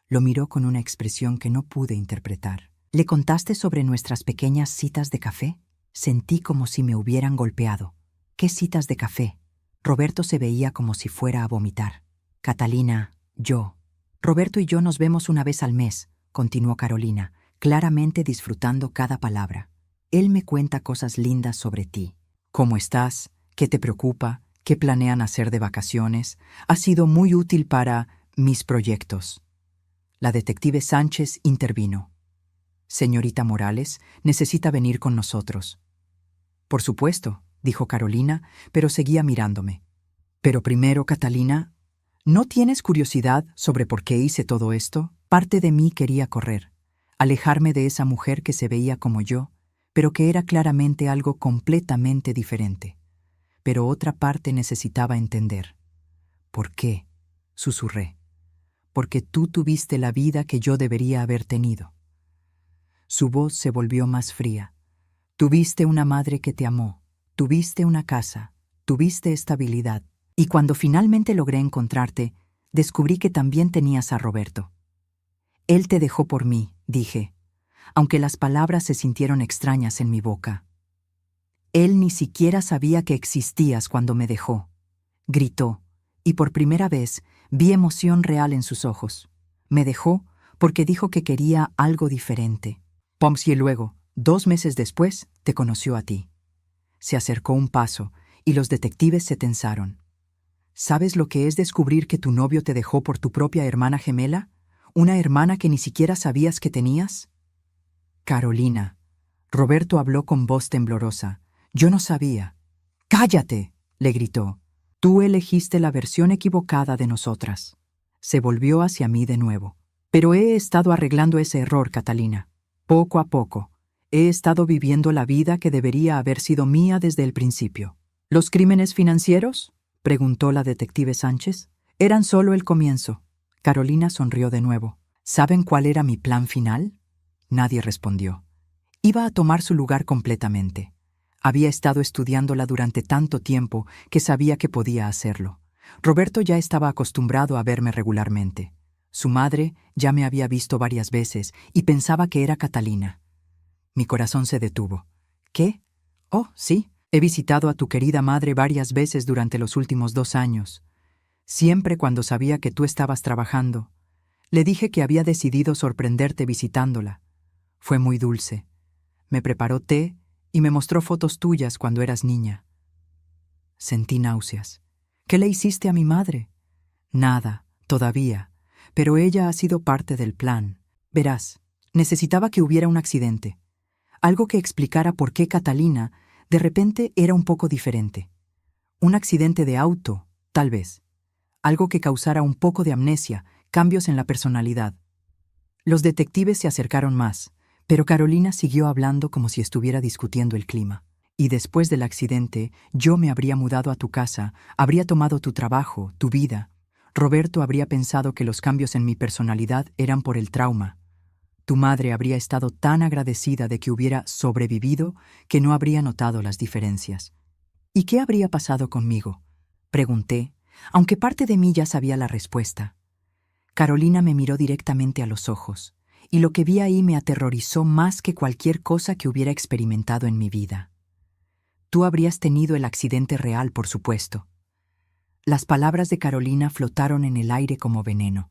Lo miró con una expresión que no pude interpretar. «¿Le contaste sobre nuestras pequeñas citas de café?». Sentí como si me hubieran golpeado. «¿Qué citas de café?». Roberto se veía como si fuera a vomitar. «Catalina, yo. Roberto y yo nos vemos una vez al mes», continuó Carolina, claramente disfrutando cada palabra. «Él me cuenta cosas lindas sobre ti. ¿Cómo estás? ¿Qué te preocupa? ¿Qué planean hacer de vacaciones? Ha sido muy útil para mis proyectos». La detective Sánchez intervino. «Señorita Morales, necesita venir con nosotros». «Por supuesto», dijo Carolina, pero seguía mirándome. «Pero primero, Catalina, ¿no tienes curiosidad sobre por qué hice todo esto?». Parte de mí quería correr, alejarme de esa mujer que se veía como yo, pero que era claramente algo completamente diferente. Pero otra parte necesitaba entender. «¿Por qué?», susurré. «Porque tú tuviste la vida que yo debería haber tenido». Su voz se volvió más fría. «Tuviste una madre que te amó, tuviste una casa, tuviste estabilidad, y cuando finalmente logré encontrarte, descubrí que también tenías a Roberto. Él te dejó por mí», dije, aunque las palabras se sintieron extrañas en mi boca. «Él ni siquiera sabía que existías cuando me dejó», gritó, y por primera vez vi emoción real en sus ojos. «Me dejó porque dijo que quería algo diferente. Y luego, 2 meses después, te conoció a ti». Se acercó un paso, y los detectives se tensaron. «¿Sabes lo que es descubrir que tu novio te dejó por tu propia hermana gemela? ¿Una hermana que ni siquiera sabías que tenías?». «Carolina», Roberto habló con voz temblorosa, «yo no sabía». «¡Cállate!», le gritó. «Tú elegiste la versión equivocada de nosotras». Se volvió hacia mí de nuevo. «Pero he estado arreglando ese error, Catalina. Poco a poco. He estado viviendo la vida que debería haber sido mía desde el principio». «¿Los crímenes financieros?», preguntó la detective Sánchez. «Eran solo el comienzo». Carolina sonrió de nuevo. «¿Saben cuál era mi plan final?». Nadie respondió. Iba a tomar su lugar completamente. Había estado estudiándola durante tanto tiempo que sabía que podía hacerlo. Roberto ya estaba acostumbrado a verme regularmente. Su madre ya me había visto varias veces y pensaba que era Catalina. Mi corazón se detuvo. «¿Qué? Oh, sí, He visitado a tu querida madre varias veces durante los últimos 2 años. Siempre cuando sabía que tú estabas trabajando, le dije que había decidido sorprenderte visitándola. Fue muy dulce. Me preparó té y me mostró fotos tuyas cuando eras niña. Sentí náuseas. ¿Qué le hiciste a mi madre? Nada, todavía, pero ella ha sido parte del plan. Verás, necesitaba que hubiera un accidente. Algo que explicara por qué Catalina, de repente, era un poco diferente. Un accidente de auto, tal vez. Algo que causara un poco de amnesia, cambios en la personalidad. Los detectives se acercaron más, pero Carolina siguió hablando como si estuviera discutiendo el clima. Y después del accidente, yo me habría mudado a tu casa, habría tomado tu trabajo, tu vida. Roberto habría pensado que los cambios en mi personalidad eran por el trauma. Tu madre habría estado tan agradecida de que hubiera sobrevivido que no habría notado las diferencias. ¿Y qué habría pasado conmigo?, pregunté, aunque parte de mí ya sabía la respuesta. Carolina me miró directamente a los ojos, y lo que vi ahí me aterrorizó más que cualquier cosa que hubiera experimentado en mi vida. Tú habrías tenido el accidente real, por supuesto. Las palabras de Carolina flotaron en el aire como veneno.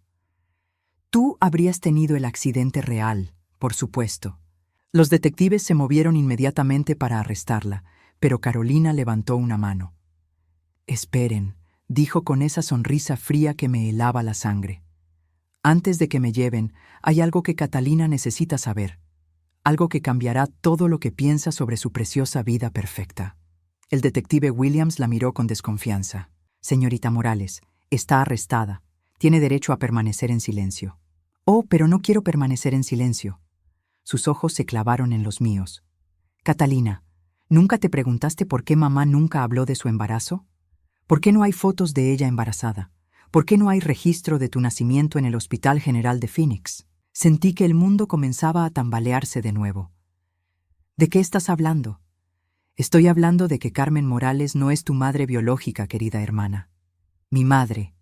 Tú habrías tenido el accidente real, por supuesto. Los detectives se movieron inmediatamente para arrestarla, pero Carolina levantó una mano. Esperen, dijo con esa sonrisa fría que me helaba la sangre. Antes de que me lleven, hay algo que Catalina necesita saber. Algo que cambiará todo lo que piensa sobre su preciosa vida perfecta. El detective Williams la miró con desconfianza. Señorita Morales, está arrestada. Tiene derecho a permanecer en silencio. Oh, pero no quiero permanecer en silencio. Sus ojos se clavaron en los míos. Catalina, ¿nunca te preguntaste por qué mamá nunca habló de su embarazo? ¿Por qué no hay fotos de ella embarazada? ¿Por qué no hay registro de tu nacimiento en el Hospital General de Phoenix? Sentí que el mundo comenzaba a tambalearse de nuevo. ¿De qué estás hablando? Estoy hablando de que Carmen Morales no es tu madre biológica, querida hermana. Mi madre.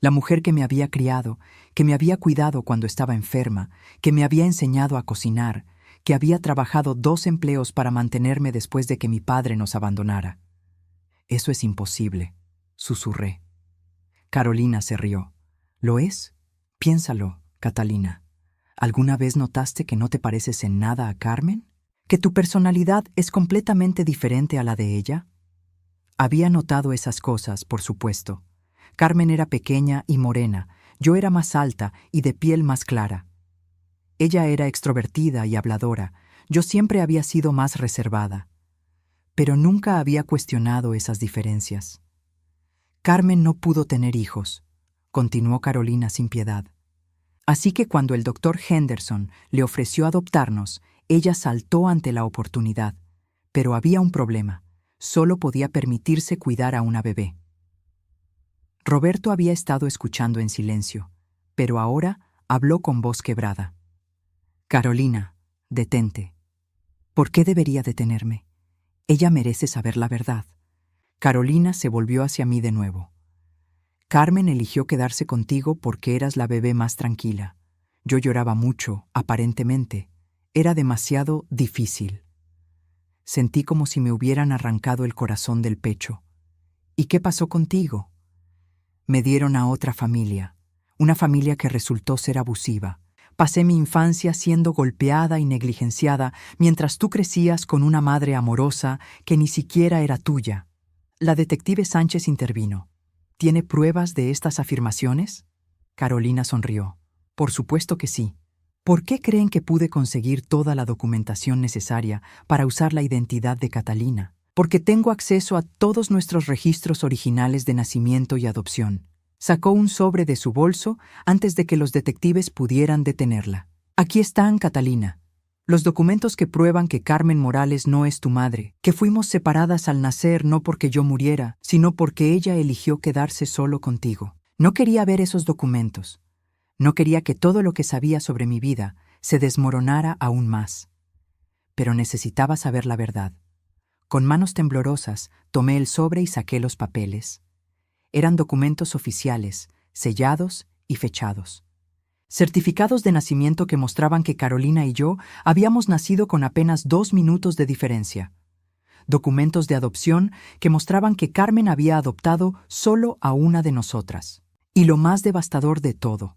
La mujer que me había criado, que me había cuidado cuando estaba enferma, que me había enseñado a cocinar, que había trabajado 2 empleos para mantenerme después de que mi padre nos abandonara. Eso es imposible, susurré. Carolina se rió. ¿Lo es? Piénsalo, Catalina. ¿Alguna vez notaste que no te pareces en nada a Carmen? ¿Que tu personalidad es completamente diferente a la de ella? Había notado esas cosas, por supuesto. Carmen era pequeña y morena, yo era más alta y de piel más clara. Ella era extrovertida y habladora, yo siempre había sido más reservada. Pero nunca había cuestionado esas diferencias. Carmen no pudo tener hijos, continuó Carolina sin piedad. Así que cuando el doctor Henderson le ofreció adoptarnos, ella saltó ante la oportunidad. Pero había un problema. Solo podía permitirse cuidar a una bebé. Roberto había estado escuchando en silencio, pero ahora habló con voz quebrada. Carolina, detente. ¿Por qué debería detenerme? Ella merece saber la verdad. Carolina se volvió hacia mí de nuevo. Carmen eligió quedarse contigo porque eras la bebé más tranquila. Yo lloraba mucho, aparentemente. Era demasiado difícil. Sentí como si me hubieran arrancado el corazón del pecho. ¿Y qué pasó contigo? Me dieron a otra familia, una familia que resultó ser abusiva. Pasé mi infancia siendo golpeada y negligenciada mientras tú crecías con una madre amorosa que ni siquiera era tuya. La detective Sánchez intervino. ¿Tiene pruebas de estas afirmaciones? Carolina sonrió. Por supuesto que sí. ¿Por qué creen que pude conseguir toda la documentación necesaria para usar la identidad de Catalina? Porque tengo acceso a todos nuestros registros originales de nacimiento y adopción. Sacó un sobre de su bolso antes de que los detectives pudieran detenerla. Aquí están, Catalina. Los documentos que prueban que Carmen Morales no es tu madre, que fuimos separadas al nacer no porque yo muriera, sino porque ella eligió quedarse solo contigo. No quería ver esos documentos. No quería que todo lo que sabía sobre mi vida se desmoronara aún más. Pero necesitaba saber la verdad. Con manos temblorosas, tomé el sobre y saqué los papeles. Eran documentos oficiales, sellados y fechados. Certificados de nacimiento que mostraban que Carolina y yo habíamos nacido con apenas 2 minutos de diferencia. documentos de adopción que mostraban que Carmen había adoptado solo a una de nosotras. Y lo más devastador de todo,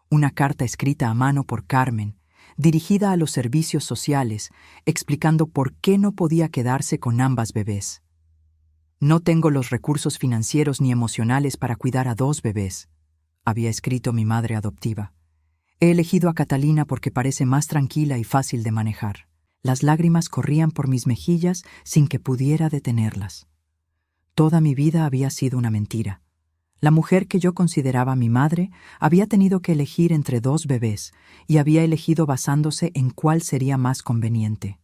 una carta escrita a mano por Carmen, dirigida a los servicios sociales, explicando por qué no podía quedarse con ambas bebés. «No tengo los recursos financieros ni emocionales para cuidar a 2 bebés», había escrito mi madre adoptiva. «He elegido a Catalina porque parece más tranquila y fácil de manejar». Las lágrimas corrían por mis mejillas sin que pudiera detenerlas. Toda mi vida había sido una mentira. La mujer que yo consideraba mi madre había tenido que elegir entre 2 bebés y había elegido basándose en cuál sería más conveniente.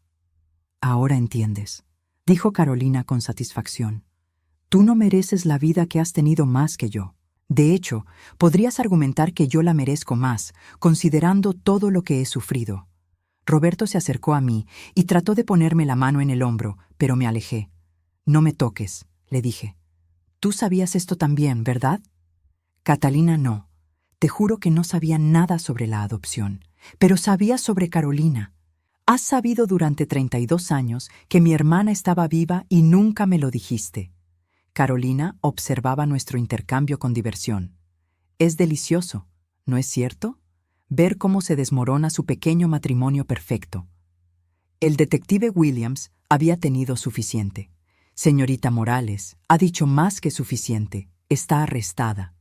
«Ahora entiendes», dijo Carolina con satisfacción. «Tú no mereces la vida que has tenido más que yo. De hecho, podrías argumentar que yo la merezco más, considerando todo lo que he sufrido». Roberto se acercó a mí y trató de ponerme la mano en el hombro, pero me alejé. «No me toques», le dije. «Tú sabías esto también, ¿verdad?» «Catalina, no. Te juro que no sabía nada sobre la adopción, pero sabía sobre Carolina. Has sabido durante 32 años que mi hermana estaba viva y nunca me lo dijiste». Carolina observaba nuestro intercambio con diversión. «Es delicioso, ¿no es cierto? Ver cómo se desmorona su pequeño matrimonio perfecto». El detective Williams había tenido suficiente. «Señorita Morales, ha dicho más que suficiente. Está arrestada».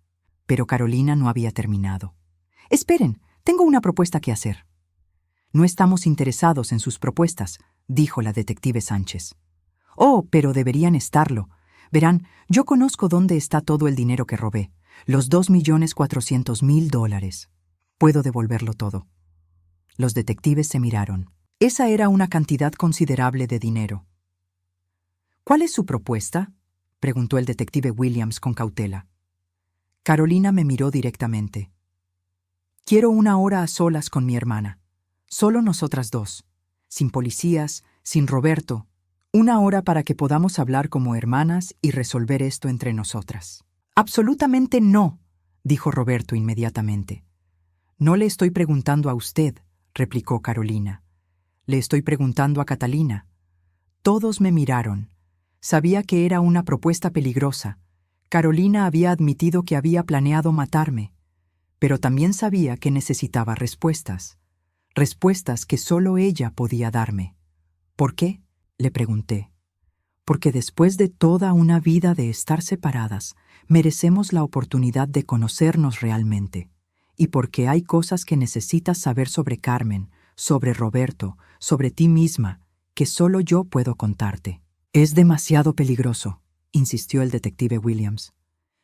Pero Carolina no había terminado. «Esperen, tengo una propuesta que hacer». «No estamos interesados en sus propuestas», dijo la detective Sánchez. «Oh, pero deberían estarlo. Verán, yo conozco dónde está todo el dinero que robé, los $2.400.000. Puedo devolverlo todo». Los detectives se miraron. Esa era una cantidad considerable de dinero. «¿Cuál es su propuesta?», preguntó el detective Williams con cautela. Carolina me miró directamente. «Quiero 1 hora a solas con mi hermana. Solo nosotras 2. Sin policías, sin Roberto. 1 hora para que podamos hablar como hermanas y resolver esto entre nosotras». «Absolutamente no», dijo Roberto inmediatamente. «No le estoy preguntando a usted», replicó Carolina. «Le estoy preguntando a Catalina». Todos me miraron. Sabía que era una propuesta peligrosa. Carolina había admitido que había planeado matarme, pero también sabía que necesitaba respuestas. Respuestas que solo ella podía darme. «¿Por qué?», le pregunté. «Porque después de toda una vida de estar separadas, merecemos la oportunidad de conocernos realmente. Y porque hay cosas que necesitas saber sobre Carmen, sobre Roberto, sobre ti misma, que solo yo puedo contarte». «Es demasiado peligroso», insistió el detective Williams.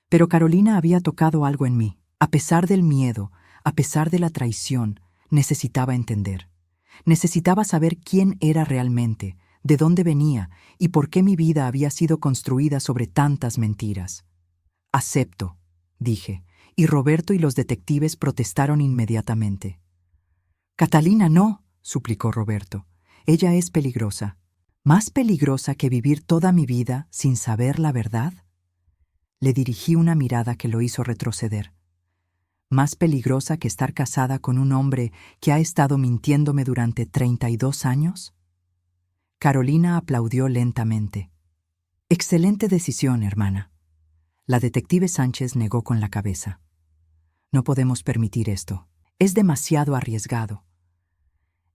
Pero Carolina había tocado algo en mí. A pesar del miedo, a pesar de la traición, necesitaba entender. Necesitaba saber quién era realmente, de dónde venía y por qué mi vida había sido construida sobre tantas mentiras. «Acepto», dije, y Roberto y los detectives protestaron inmediatamente. «Catalina, no», suplicó Roberto. «Ella es peligrosa. ¿Más peligrosa que vivir toda mi vida sin saber la verdad?». Le dirigí una mirada que lo hizo retroceder. «¿Más peligrosa que estar casada con un hombre que ha estado mintiéndome durante 32 años?» Carolina aplaudió lentamente. «Excelente decisión, hermana». La detective Sánchez negó con la cabeza. «No podemos permitir esto. Es demasiado arriesgado».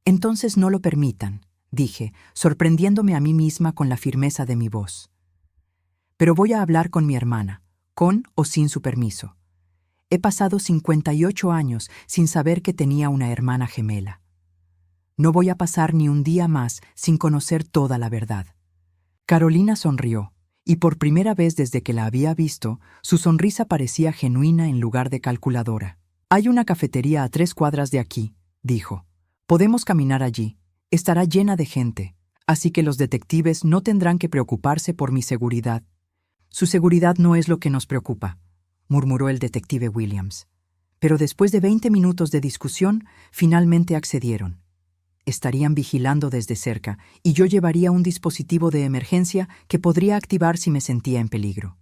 «Entonces no lo permitan», dije, sorprendiéndome a mí misma con la firmeza de mi voz. «Pero voy a hablar con mi hermana, con o sin su permiso. He pasado 58 años sin saber que tenía una hermana gemela. No voy a pasar ni un día más sin conocer toda la verdad». Carolina sonrió, y por primera vez desde que la había visto, su sonrisa parecía genuina en lugar de calculadora. «Hay una cafetería a 3 cuadras de aquí», dijo. «Podemos caminar allí. Estará llena de gente, así que los detectives no tendrán que preocuparse por mi seguridad». «Su seguridad no es lo que nos preocupa», murmuró el detective Williams. Pero después de 20 minutos de discusión, finalmente accedieron. Estarían vigilando desde cerca, y yo llevaría un dispositivo de emergencia que podría activar si me sentía en peligro.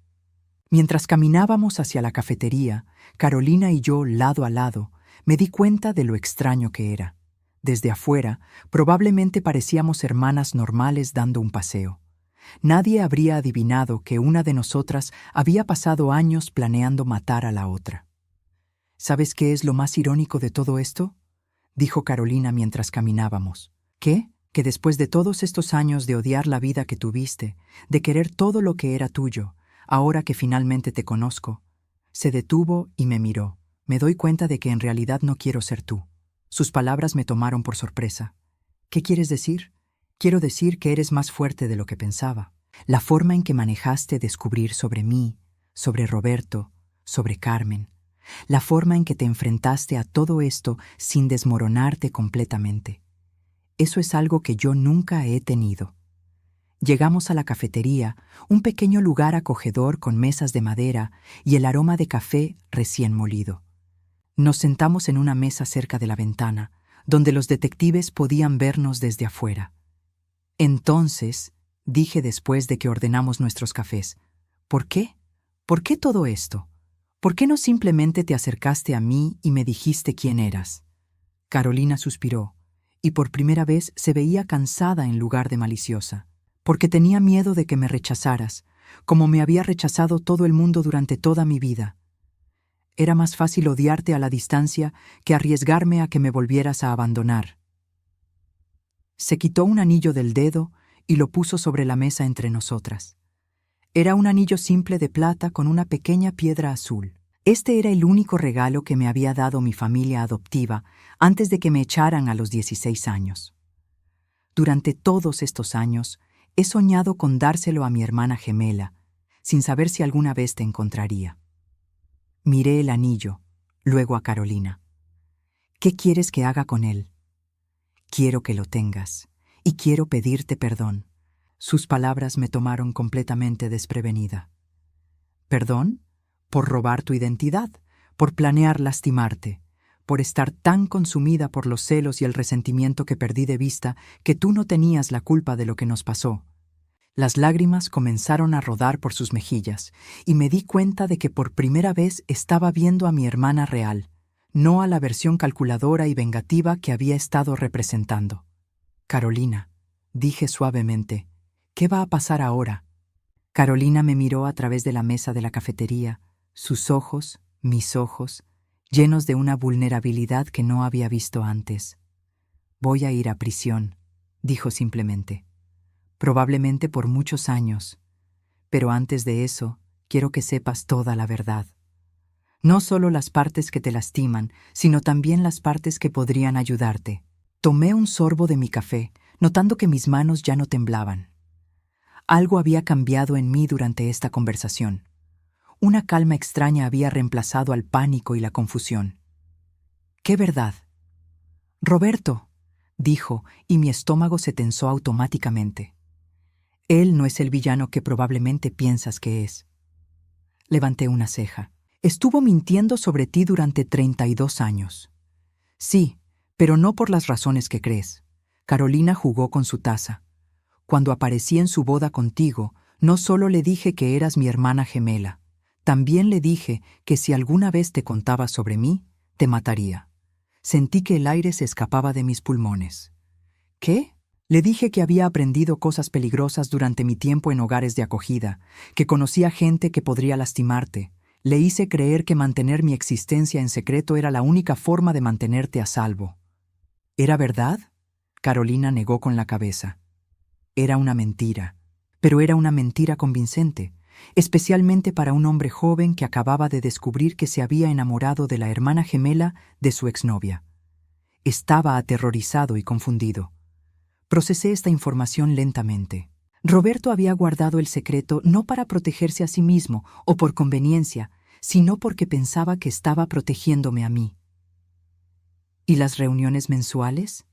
Mientras caminábamos hacia la cafetería, Carolina y yo lado a lado, me di cuenta de lo extraño que era. Desde afuera, probablemente parecíamos hermanas normales dando un paseo. Nadie habría adivinado que una de nosotras había pasado años planeando matar a la otra. ¿Sabes qué es lo más irónico de todo esto?, dijo Carolina mientras caminábamos. ¿Qué? Que después de todos estos años de odiar la vida que tuviste, de querer todo lo que era tuyo, ahora que finalmente te conozco. Se detuvo y me miró. Me doy cuenta de que en realidad no quiero ser tú. Sus palabras me tomaron por sorpresa. ¿Qué quieres decir? Quiero decir que eres más fuerte de lo que pensaba. La forma en que manejaste descubrir sobre mí, sobre Roberto, sobre Carmen, la forma en que te enfrentaste a todo esto sin desmoronarte completamente. Eso es algo que yo nunca he tenido. Llegamos a la cafetería, un pequeño lugar acogedor con mesas de madera y el aroma de café recién molido. Nos sentamos en una mesa cerca de la ventana, donde los detectives podían vernos desde afuera. Entonces, dije después de que ordenamos nuestros cafés, ¿por qué? ¿Por qué todo esto? ¿Por qué no simplemente te acercaste a mí y me dijiste quién eras? Carolina suspiró, y por primera vez se veía cansada en lugar de maliciosa, porque tenía miedo de que me rechazaras, como me había rechazado todo el mundo durante toda mi vida. Era más fácil odiarte a la distancia que arriesgarme a que me volvieras a abandonar. Se quitó un anillo del dedo y lo puso sobre la mesa entre nosotras. Era un anillo simple de plata con una pequeña piedra azul. Este era el único regalo que me había dado mi familia adoptiva antes de que me echaran a los 16 años. Durante todos estos años, he soñado con dárselo a mi hermana gemela, sin saber si alguna vez te encontraría. Miré el anillo, luego a Carolina. ¿Qué quieres que haga con él? Quiero que lo tengas, y quiero pedirte perdón. Sus palabras me tomaron completamente desprevenida. ¿Perdón? Por robar tu identidad, por planear lastimarte, por estar tan consumida por los celos y el resentimiento que perdí de vista que tú no tenías la culpa de lo que nos pasó. Las lágrimas comenzaron a rodar por sus mejillas y me di cuenta de que por primera vez estaba viendo a mi hermana real, no a la versión calculadora y vengativa que había estado representando. Carolina, dije suavemente, ¿qué va a pasar ahora? Carolina me miró a través de la mesa de la cafetería, sus ojos, mis ojos, llenos de una vulnerabilidad que no había visto antes. Voy a ir a prisión, dijo simplemente. Probablemente por muchos años, pero antes de eso, quiero que sepas toda la verdad. No solo las partes que te lastiman, sino también las partes que podrían ayudarte. Tomé un sorbo de mi café, notando que mis manos ya no temblaban. Algo había cambiado en mí durante esta conversación. Una calma extraña había reemplazado al pánico y la confusión. ¿Qué verdad? Roberto, dijo, y mi estómago se tensó automáticamente. Él no es el villano que probablemente piensas que es. Levanté una ceja. Estuvo mintiendo sobre ti durante 32 años. Sí, pero no por las razones que crees. Carolina jugó con su taza. Cuando aparecí en su boda contigo, no solo le dije que eras mi hermana gemela, también le dije que si alguna vez te contaba sobre mí, te mataría. Sentí que el aire se escapaba de mis pulmones. ¿Qué? Le dije que había aprendido cosas peligrosas durante mi tiempo en hogares de acogida, que conocía gente que podría lastimarte. Le hice creer que mantener mi existencia en secreto era la única forma de mantenerte a salvo. ¿Era verdad? Carolina negó con la cabeza. Era una mentira, pero era una mentira convincente, especialmente para un hombre joven que acababa de descubrir que se había enamorado de la hermana gemela de su exnovia. Estaba aterrorizado y confundido. Procesé esta información lentamente. Roberto había guardado el secreto no para protegerse a sí mismo o por conveniencia, sino porque pensaba que estaba protegiéndome a mí. ¿Y las reuniones mensuales?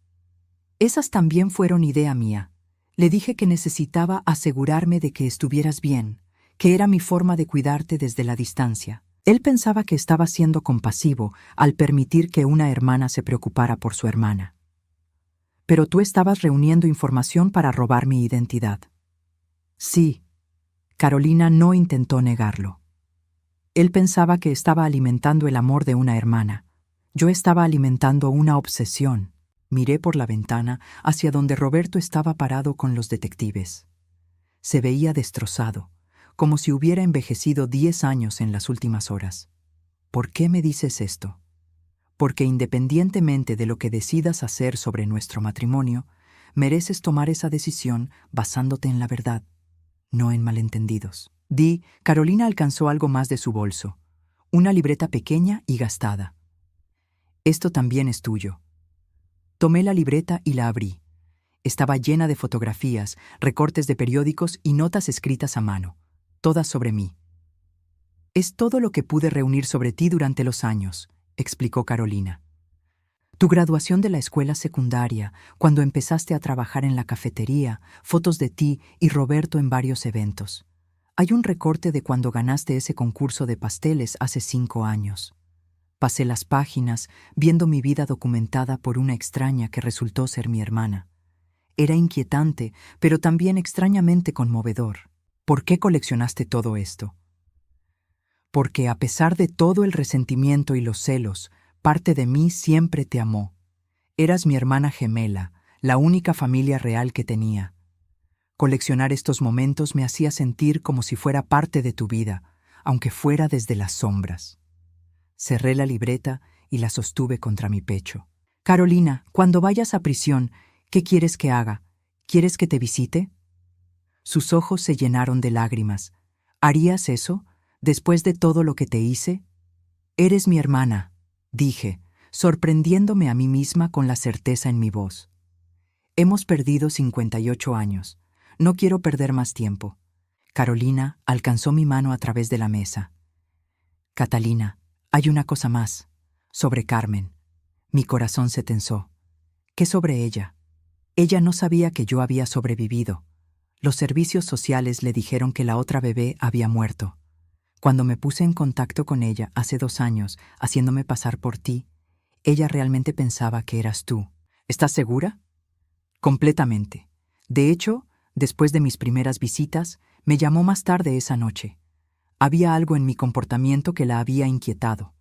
Esas también fueron idea mía. Le dije que necesitaba asegurarme de que estuvieras bien, que era mi forma de cuidarte desde la distancia. Él pensaba que estaba siendo compasivo al permitir que una hermana se preocupara por su hermana. Pero tú estabas reuniendo información para robar mi identidad. Sí. Carolina no intentó negarlo. Él pensaba que estaba alimentando el amor de una hermana. Yo estaba alimentando una obsesión. Miré por la ventana hacia donde Roberto estaba parado con los detectives. Se veía destrozado, como si hubiera envejecido 10 años en las últimas horas. ¿Por qué me dices esto? Porque independientemente de lo que decidas hacer sobre nuestro matrimonio, mereces tomar esa decisión basándote en la verdad, no en malentendidos. Carolina alcanzó algo más de su bolso, una libreta pequeña y gastada. Esto también es tuyo. Tomé la libreta y la abrí. Estaba llena de fotografías, recortes de periódicos y notas escritas a mano, todas sobre mí. Es todo lo que pude reunir sobre ti durante los años, explicó Carolina. Tu graduación de la escuela secundaria, cuando empezaste a trabajar en la cafetería, fotos de ti y Roberto en varios eventos. Hay un recorte de cuando ganaste ese concurso de pasteles hace 5 años. Pasé las páginas, viendo mi vida documentada por una extraña que resultó ser mi hermana. Era inquietante, pero también extrañamente conmovedor. ¿Por qué coleccionaste todo esto? Porque a pesar de todo el resentimiento y los celos, parte de mí siempre te amó. Eras mi hermana gemela, la única familia real que tenía. Coleccionar estos momentos me hacía sentir como si fuera parte de tu vida, aunque fuera desde las sombras. Cerré la libreta y la sostuve contra mi pecho. Carolina, cuando vayas a prisión, ¿qué quieres que haga? ¿Quieres que te visite? Sus ojos se llenaron de lágrimas. ¿Harías eso, después de todo lo que te hice? Eres mi hermana, dije, sorprendiéndome a mí misma con la certeza en mi voz. Hemos perdido 58 años. No quiero perder más tiempo. Carolina alcanzó mi mano a través de la mesa. Catalina, hay una cosa más. Sobre Carmen. Mi corazón se tensó. ¿Qué sobre ella? Ella no sabía que yo había sobrevivido. Los servicios sociales le dijeron que la otra bebé había muerto. Cuando me puse en contacto con ella hace 2 años, haciéndome pasar por ti, ella realmente pensaba que eras tú. ¿Estás segura? Completamente. De hecho, después de mis primeras visitas, me llamó más tarde esa noche. Había algo en mi comportamiento que la había inquietado.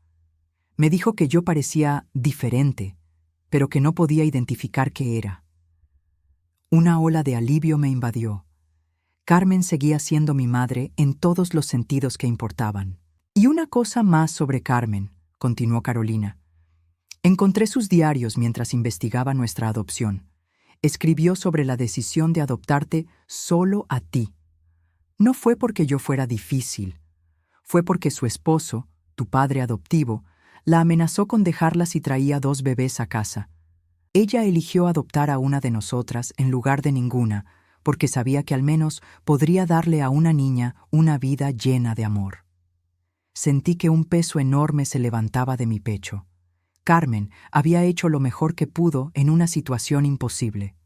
Me dijo que yo parecía diferente, pero que no podía identificar qué era. Una ola de alivio me invadió. Carmen seguía siendo mi madre en todos los sentidos que importaban. Y una cosa más sobre Carmen, continuó Carolina. Encontré sus diarios mientras investigaba nuestra adopción. Escribió sobre la decisión de adoptarte solo a ti. No fue porque yo fuera difícil. Fue porque su esposo, tu padre adoptivo, la amenazó con dejarla si traía 2 bebés a casa. Ella eligió adoptar a una de nosotras en lugar de ninguna, porque sabía que al menos podría darle a una niña una vida llena de amor. Sentí que un peso enorme se levantaba de mi pecho. Carmen había hecho lo mejor que pudo en una situación imposible.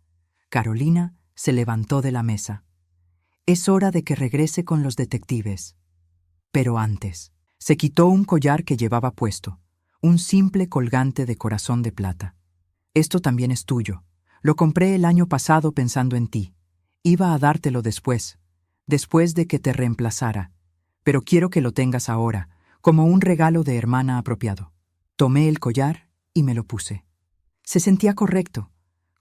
Carolina se levantó de la mesa. Es hora de que regrese con los detectives. Pero antes, se quitó un collar que llevaba puesto, un simple colgante de corazón de plata. Esto también es tuyo. Lo compré el año pasado pensando en ti. Iba a dártelo después de que te reemplazara, pero quiero que lo tengas ahora, como un regalo de hermana apropiado. Tomé el collar y me lo puse. Se sentía correcto,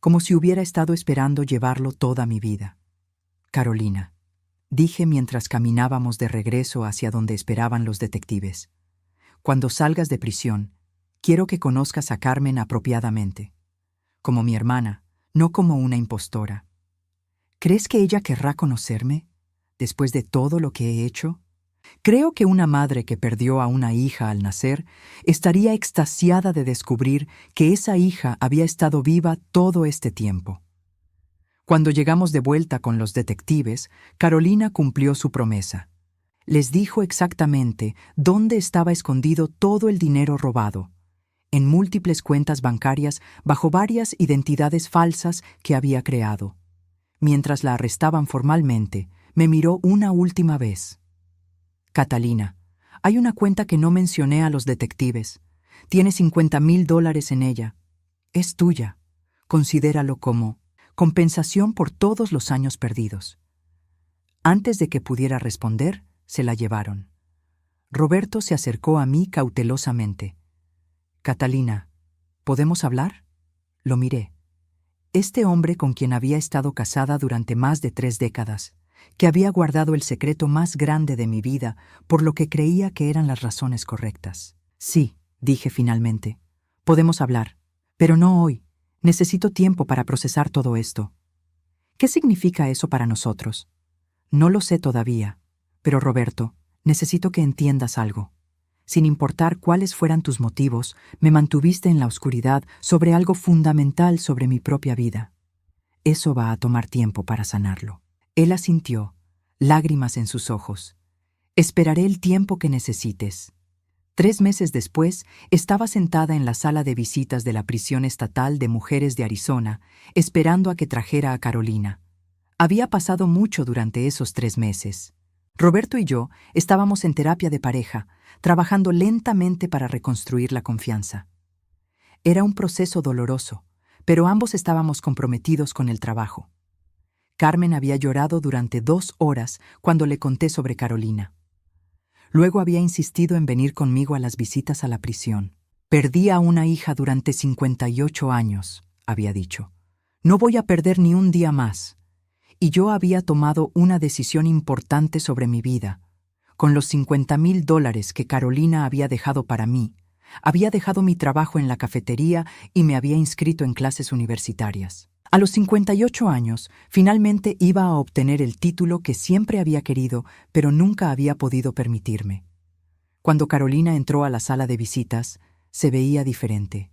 como si hubiera estado esperando llevarlo toda mi vida. Carolina, dije mientras caminábamos de regreso hacia donde esperaban los detectives. Cuando salgas de prisión, quiero que conozcas a Carmen apropiadamente. Como mi hermana, no como una impostora. ¿Crees que ella querrá conocerme, después de todo lo que he hecho? Creo que una madre que perdió a una hija al nacer estaría extasiada de descubrir que esa hija había estado viva todo este tiempo. Cuando llegamos de vuelta con los detectives, Carolina cumplió su promesa. Les dijo exactamente dónde estaba escondido todo el dinero robado, en múltiples cuentas bancarias bajo varias identidades falsas que había creado. Mientras la arrestaban formalmente, me miró una última vez. Catalina, hay una cuenta que no mencioné a los detectives. Tiene $50,000 en ella. Es tuya. Considéralo como compensación por todos los años perdidos. Antes de que pudiera responder, se la llevaron. Roberto se acercó a mí cautelosamente. Catalina, ¿podemos hablar? Lo miré. Este hombre con quien había estado casada durante más de 3 décadas, que había guardado el secreto más grande de mi vida por lo que creía que eran las razones correctas. Sí, dije finalmente, podemos hablar, pero no hoy. Necesito tiempo para procesar todo esto. ¿Qué significa eso para nosotros? No lo sé todavía, pero Roberto, necesito que entiendas algo. Sin importar cuáles fueran tus motivos, me mantuviste en la oscuridad sobre algo fundamental sobre mi propia vida. Eso va a tomar tiempo para sanarlo. Él asintió, lágrimas en sus ojos. Esperaré el tiempo que necesites. 3 meses después, estaba sentada en la sala de visitas de la prisión estatal de mujeres de Arizona, esperando a que trajera a Carolina. Había pasado mucho durante esos 3 meses. Roberto y yo estábamos en terapia de pareja, trabajando lentamente para reconstruir la confianza. Era un proceso doloroso, pero ambos estábamos comprometidos con el trabajo. Carmen había llorado durante 2 horas cuando le conté sobre Carolina. Luego había insistido en venir conmigo a las visitas a la prisión. Perdí a una hija durante 58 años, había dicho. No voy a perder ni un día más. Y yo había tomado una decisión importante sobre mi vida. Con los $50,000 que Carolina había dejado para mí, había dejado mi trabajo en la cafetería y me había inscrito en clases universitarias. A los 58 años, finalmente iba a obtener el título que siempre había querido, pero nunca había podido permitirme. Cuando Carolina entró a la sala de visitas, se veía diferente.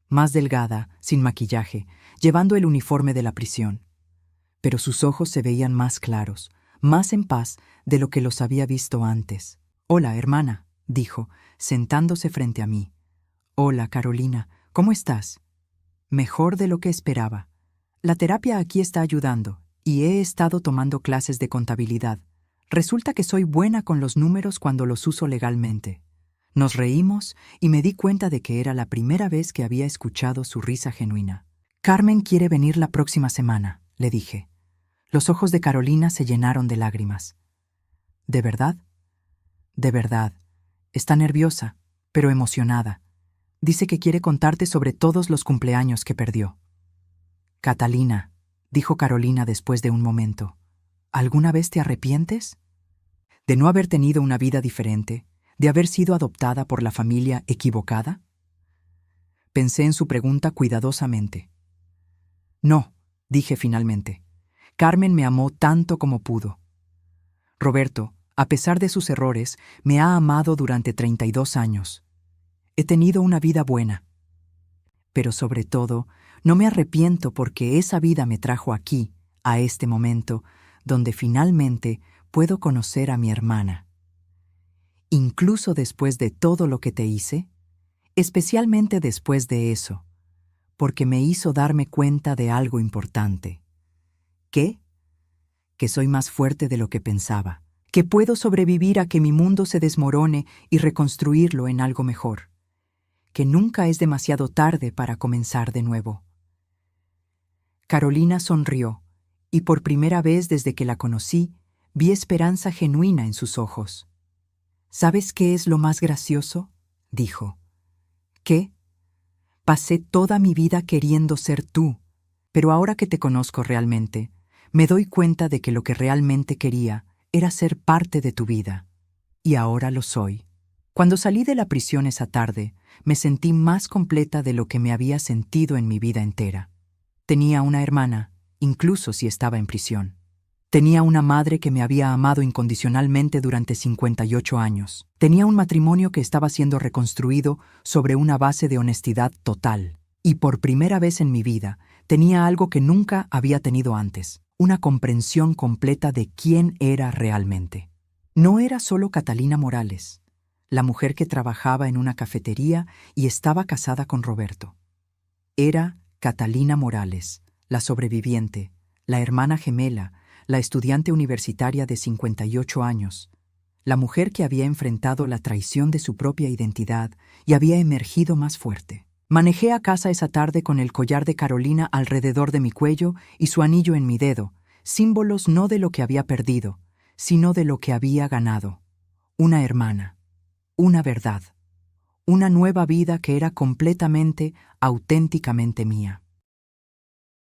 Más delgada, sin maquillaje, llevando el uniforme de la prisión. Pero sus ojos se veían más claros, más en paz de lo que los había visto antes. «Hola, hermana», dijo, sentándose frente a mí. «Hola, Carolina, ¿cómo estás?» «Mejor de lo que esperaba. La terapia aquí está ayudando, y he estado tomando clases de contabilidad. Resulta que soy buena con los números cuando los uso legalmente». Nos reímos y me di cuenta de que era la primera vez que había escuchado su risa genuina. «Carmen quiere venir la próxima semana», le dije. Los ojos de Carolina se llenaron de lágrimas. «¿De verdad?» «De verdad. Está nerviosa, pero emocionada. Dice que quiere contarte sobre todos los cumpleaños que perdió». «Catalina», dijo Carolina después de un momento, ¿alguna vez te arrepientes? ¿De no haber tenido una vida diferente? ¿De haber sido adoptada por la familia equivocada? Pensé en su pregunta cuidadosamente. «No», dije finalmente. «Carmen me amó tanto como pudo. Roberto, a pesar de sus errores, me ha amado durante 32 años. He tenido una vida buena. Pero sobre todo, no me arrepiento porque esa vida me trajo aquí, a este momento, donde finalmente puedo conocer a mi hermana. Incluso después de todo lo que te hice, especialmente después de eso, porque me hizo darme cuenta de algo importante». «¿Qué?» «Que soy más fuerte de lo que pensaba, que puedo sobrevivir a que mi mundo se desmorone y reconstruirlo en algo mejor, que nunca es demasiado tarde para comenzar de nuevo». Carolina sonrió, y por primera vez desde que la conocí, vi esperanza genuina en sus ojos. «¿Sabes qué es lo más gracioso?», dijo. «¿Qué? Pasé toda mi vida queriendo ser tú, pero ahora que te conozco realmente, me doy cuenta de que lo que realmente quería era ser parte de tu vida. Y ahora lo soy». Cuando salí de la prisión esa tarde, me sentí más completa de lo que me había sentido en mi vida entera. Tenía una hermana, incluso si estaba en prisión. Tenía una madre que me había amado incondicionalmente durante 58 años. Tenía un matrimonio que estaba siendo reconstruido sobre una base de honestidad total. Y por primera vez en mi vida, tenía algo que nunca había tenido antes: una comprensión completa de quién era realmente. No era solo Catalina Morales, la mujer que trabajaba en una cafetería y estaba casada con Roberto. Era Catalina Morales, la sobreviviente, la hermana gemela, la estudiante universitaria de 58 años, la mujer que había enfrentado la traición de su propia identidad y había emergido más fuerte. Manejé a casa esa tarde con el collar de Carolina alrededor de mi cuello y su anillo en mi dedo, símbolos no de lo que había perdido, sino de lo que había ganado. Una hermana, una verdad, una nueva vida que era completamente, auténticamente mía.